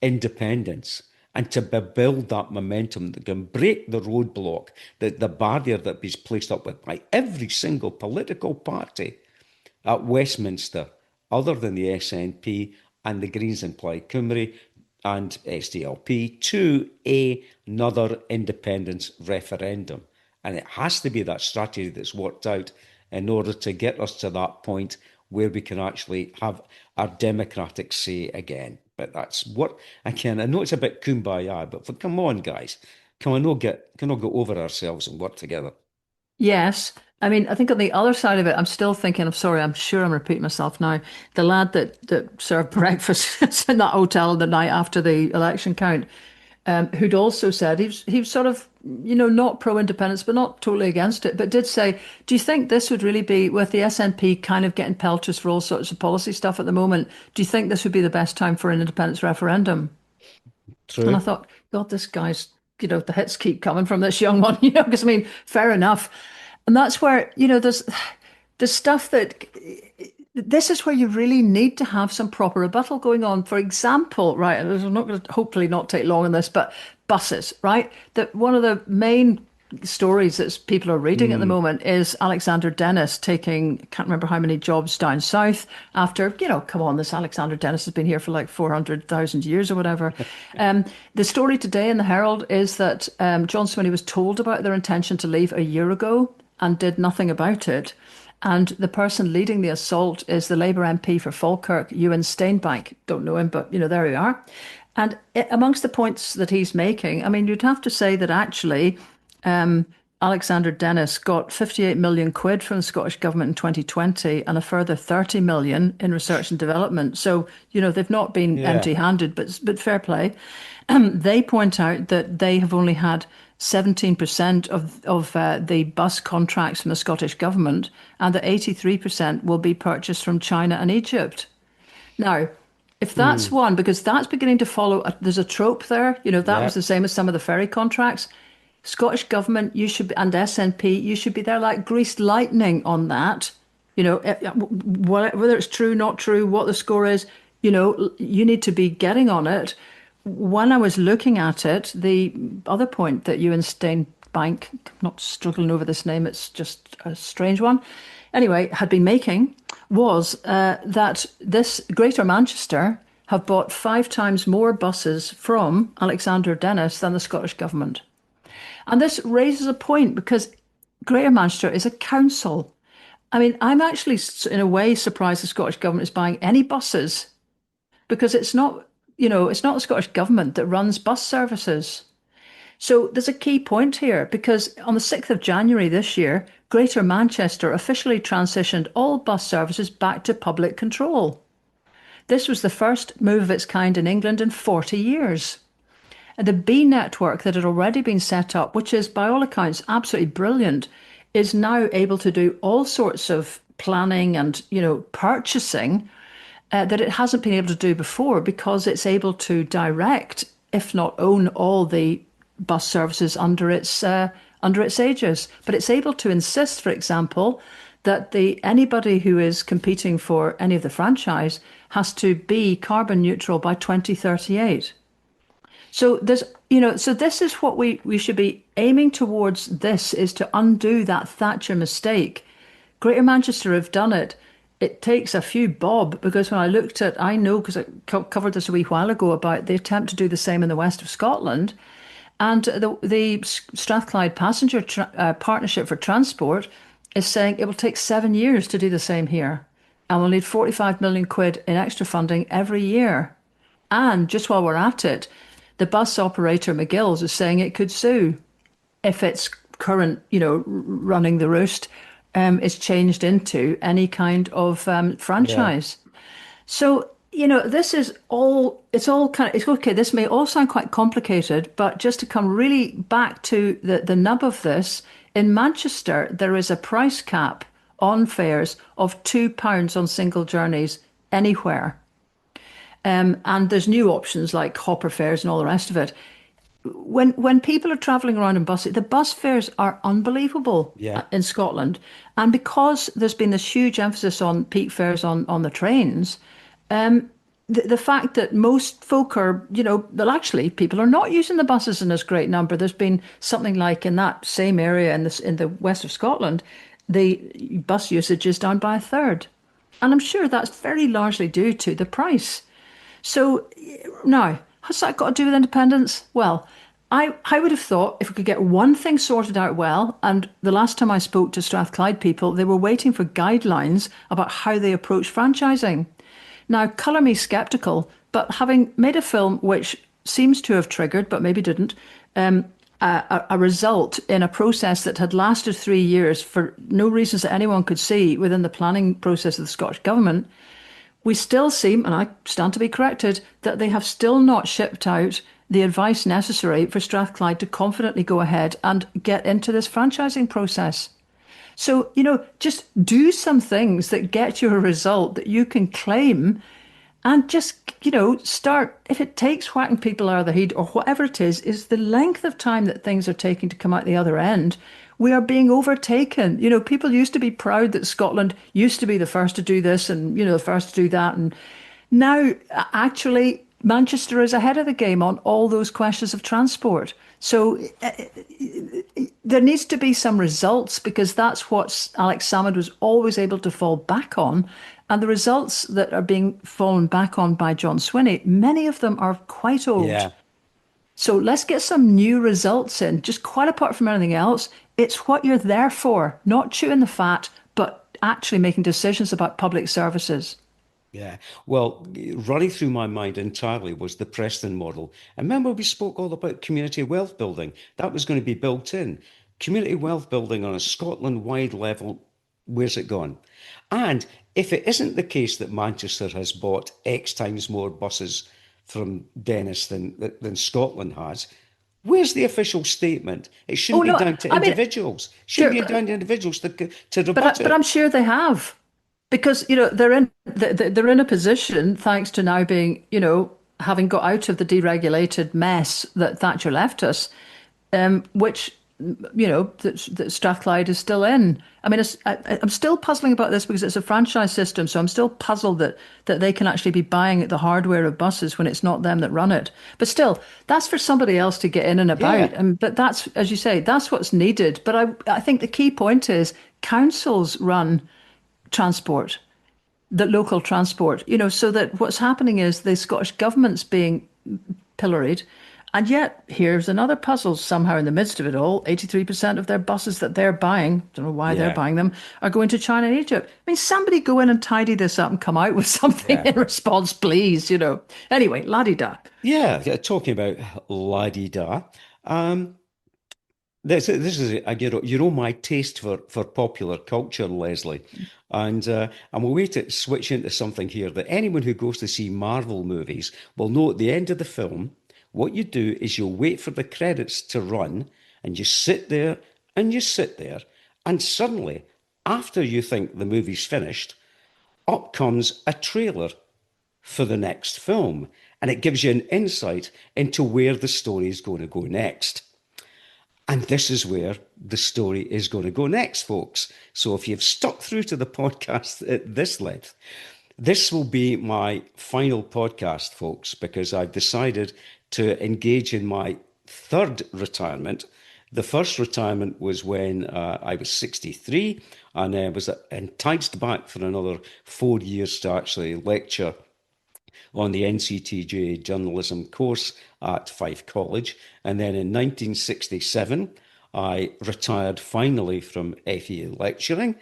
independence and to build that momentum that can break the roadblock, the barrier that is placed up with by every single political party at Westminster, other than the SNP and the Greens and Plaid Cymru and SDLP, to another independence referendum. And it has to be that strategy that's worked out in order to get us to that point where we can actually have our democratic say again. But that's what, again, I know it's a bit kumbaya, but come on, guys. Can we not go over ourselves and work together?
Yes. I mean, I think on the other side of it, I'm still thinking, I'm sorry, I'm sure I'm repeating myself now. The lad that served breakfast in that hotel the night after the election count, who'd also said he was sort of, not pro-independence, but not totally against it, but did say, do you think this would really be, with the SNP kind of getting pelters for all sorts of policy stuff at the moment, do you think this would be the best time for an independence referendum? And I
True.
thought, God, this guy's, the hits keep coming from this young one, because I mean, fair enough. And that's where, there's stuff that this is where you really need to have some proper rebuttal going on. For example, right, and I'm not going to hopefully not take long on this, but buses, right? That one of the main stories that people are reading at the moment is Alexander Dennis taking, can't remember how many jobs down south after, come on, this Alexander Dennis has been here for like 400,000 years or whatever. The story today in the Herald is that John Swinney was told about their intention to leave a year ago and did nothing about it. And the person leading the assault is the Labour MP for Falkirk, Ewan Steinbank. Don't know him, but, there we are. And amongst the points that he's making, I mean, you'd have to say that actually Alexander Dennis got 58 million quid from the Scottish Government in 2020 and a further 30 million in research and development. So, they've not been empty-handed, but fair play. They point out that they have only had 17% of the bus contracts from the Scottish Government, and that 83% will be purchased from China and Egypt. Now, if that's one, because that's beginning to follow, there's a trope there, that was the same as some of the ferry contracts. Scottish Government, you should be, and SNP, you should be there like greased lightning on that. Whether it's true, not true, what the score is, you need to be getting on it. When I was looking at it, the other point that Ewan Steinbank, I'm not struggling over this name, it's just a strange one, anyway, had been making was that this Greater Manchester have bought 5 times more buses from Alexander Dennis than the Scottish Government. And this raises a point because Greater Manchester is a council. I mean, I'm actually in a way surprised the Scottish Government is buying any buses because it's not the Scottish Government that runs bus services. So there's a key point here because on the 6th of January this year, Greater Manchester officially transitioned all bus services back to public control. This was the first move of its kind in England in 40 years. And the B network that had already been set up, which is by all accounts absolutely brilliant, is now able to do all sorts of planning and, purchasing that it hasn't been able to do before because it's able to direct, if not own, all the bus services under its aegis. But it's able to insist, for example, that anybody who is competing for any of the franchise has to be carbon neutral by 2038. So this is what we should be aiming towards. This is to undo that Thatcher mistake. Greater Manchester have done it. It takes a few bob because when I looked at, I know because I covered this a wee while ago about the attempt to do the same in the west of Scotland. And the Strathclyde Passenger Partnership for Transport is saying it will take 7 years to do the same here. And we'll need 45 million quid in extra funding every year. And just while we're at it, the bus operator McGill's is saying it could sue if its current, running the roost is changed into any kind of franchise. Yeah. So, this is it's okay. This may all sound quite complicated, but just to come really back to the nub of this, in Manchester, there is a price cap on fares of £2 on single journeys anywhere. And there's new options like hopper fares and all the rest of it. When people are travelling around in buses, the bus fares are unbelievable in Scotland. And because there's been this huge emphasis on peak fares on the trains, the fact that most folk are, actually people are not using the buses in this great number. There's been something like in that same area in the west of Scotland, the bus usage is down by a third. And I'm sure that's very largely due to the price. So now, what's that got to do with independence? Well, I would have thought if we could get one thing sorted out well, and the last time I spoke to Strathclyde people, they were waiting for guidelines about how they approach franchising. Now, colour me sceptical, but having made a film which seems to have triggered, but maybe didn't, a result in a process that had lasted 3 years for no reasons that anyone could see within the planning process of the Scottish Government, we still seem, and I stand to be corrected, that they have still not shipped out the advice necessary for Strathclyde to confidently go ahead and get into this franchising process. So, just do some things that get you a result that you can claim and just, start, if it takes whacking people out of the head or whatever it is the length of time that things are taking to come out the other end. We are being overtaken. People used to be proud that Scotland used to be the first to do this and, the first to do that. And now, actually, Manchester is ahead of the game on all those questions of transport. So there needs to be some results because that's what Alex Salmond was always able to fall back on. And the results that are being fallen back on by John Swinney, many of them are quite old.
Yeah.
So let's get some new results in, just quite apart from anything else. It's what you're there for, not chewing the fat, but actually making decisions about public services.
Yeah. Well, running through my mind entirely was the Preston model. And remember, we spoke all about community wealth building. That was going to be built in. Community wealth building on a Scotland-wide level, where's it gone? And if it isn't the case that Manchester has bought X times more buses from Dennis than Scotland has, where's the official statement? It
Oh
shouldn't be
no,
down to
I mean,
individuals. Shouldn't
sure,
be down to individuals to
but
rebut
but I'm
it.
sure they have, because they're in a position thanks to now being having got out of the deregulated mess that Thatcher left us, which that Strathclyde is still in. I mean, I'm still puzzling about this because it's a franchise system, so I'm still puzzled that they can actually be buying the hardware of buses when it's not them that run it. But still, that's for somebody else to get in and about.
Yeah.
But that's, as you say, that's what's needed. But I think the key point is councils run transport, the local transport, so that what's happening is the Scottish government's being pilloried. And yet, here's another puzzle somehow in the midst of it all. 83% of their buses that they're buying, don't know why they're
Yeah.
buying them, are going to China and Egypt. I mean, somebody go in and tidy this up and come out with something
Yeah.
in response, please. Anyway, la-di-da.
Yeah, yeah, talking about la-di-da. Um, this is my taste for popular culture, Lesley, and I'm a way to switch into something here that anyone who goes to see Marvel movies will know at the end of the film, what you do is you'll wait for the credits to run, and you sit there and you sit there, and suddenly, after you think the movie's finished, up comes a trailer for the next film, and it gives you an insight into where the story is going to go next. And this is where the story is going to go next, folks. So if you've stuck through to the podcast at this length, this will be my final podcast, folks, because I've decided to engage in my third retirement. The first retirement was when I was 63 and I was enticed back for another 4 years to actually lecture on the NCTJ journalism course at Fife College. And then in 1967, I retired finally from FE lecturing.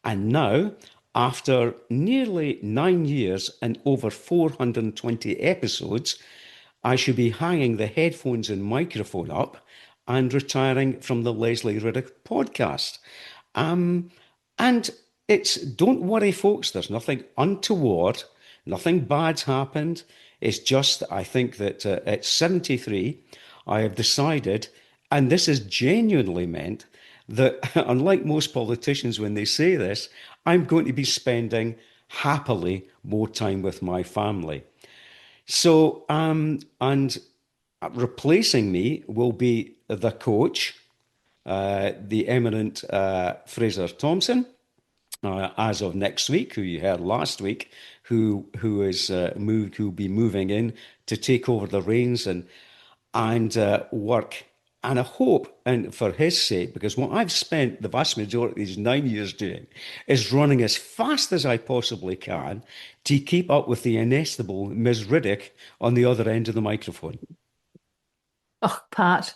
And now, after nearly 9 years and over 420 episodes, I should be hanging the headphones and microphone up and retiring from the Lesley Riddoch podcast. And it's, don't worry, folks, there's nothing untoward. Nothing bad's happened. It's just, I think that at 73, I have decided, and this is genuinely meant, that unlike most politicians when they say this, I'm going to be spending happily more time with my family. So, and replacing me will be the coach, the eminent Fraser Thompson, as of next week, who you heard last week, who'll be moving in to take over the reins and work. And I hope, and for his sake, because what I've spent the vast majority of these 9 years doing is running as fast as I possibly can to keep up with the inestimable Ms. Riddick on the other end of the microphone.
Oh, Pat.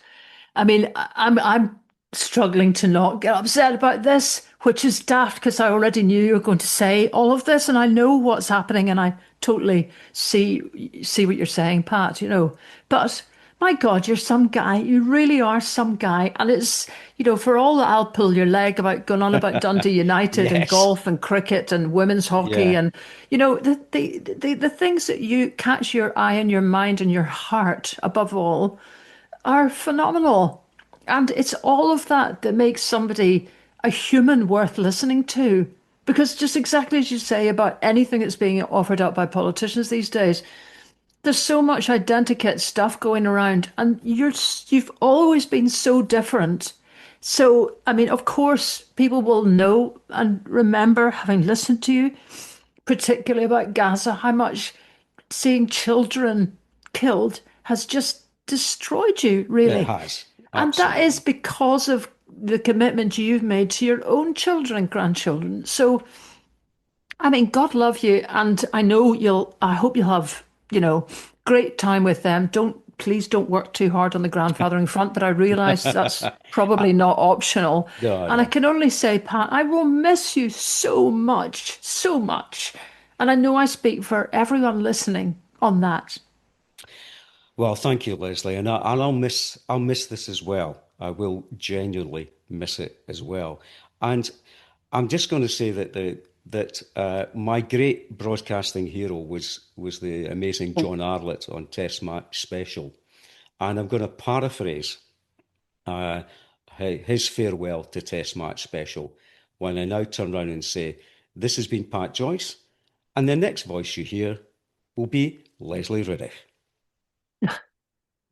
I mean, I'm struggling to not get upset about this, which is daft because I already knew you were going to say all of this, and I know what's happening, and I totally see what you're saying, Pat. But my God, you're some guy. You really are some guy, and it's for all that I'll pull your leg about going on about Dundee United and
Yes.
golf and cricket and women's hockey
Yeah.
and the things that you catch your eye and your mind and your heart above all are phenomenal. And it's all of that that makes somebody a human worth listening to. Because just exactly as you say about anything that's being offered up by politicians these days, there's so much identikit stuff going around, and you've always been so different. So, I mean, of course, people will know and remember having listened to you, particularly about Gaza, how much seeing children killed has just destroyed you,
It
really.
has.
And that is
Absolutely.
because of the commitment you've made to your own children and grandchildren. So, I mean, God love you. And I hope you'll have, great time with them. Please don't work too hard on the grandfathering front, but I realize that's
Uh,
probably not optional.
no,
And I
no.
can only say, Pat, I will miss you so much, so much. And I know I speak for everyone listening on that.
Well, thank you, Lesley, and I'll miss this as well. I will genuinely miss it as well. And I'm just going to say that my great broadcasting hero was the amazing John Arlott on Test Match Special, and I'm going to paraphrase uh, his farewell to Test Match Special when I now turn around and say, "This has been Pat Joyce, and the next voice you hear will be Lesley Riddick."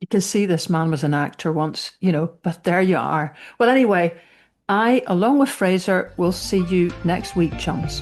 You can see this man was an actor once, but there you are. Well, anyway, I, along with Fraser, will see you next week, chums.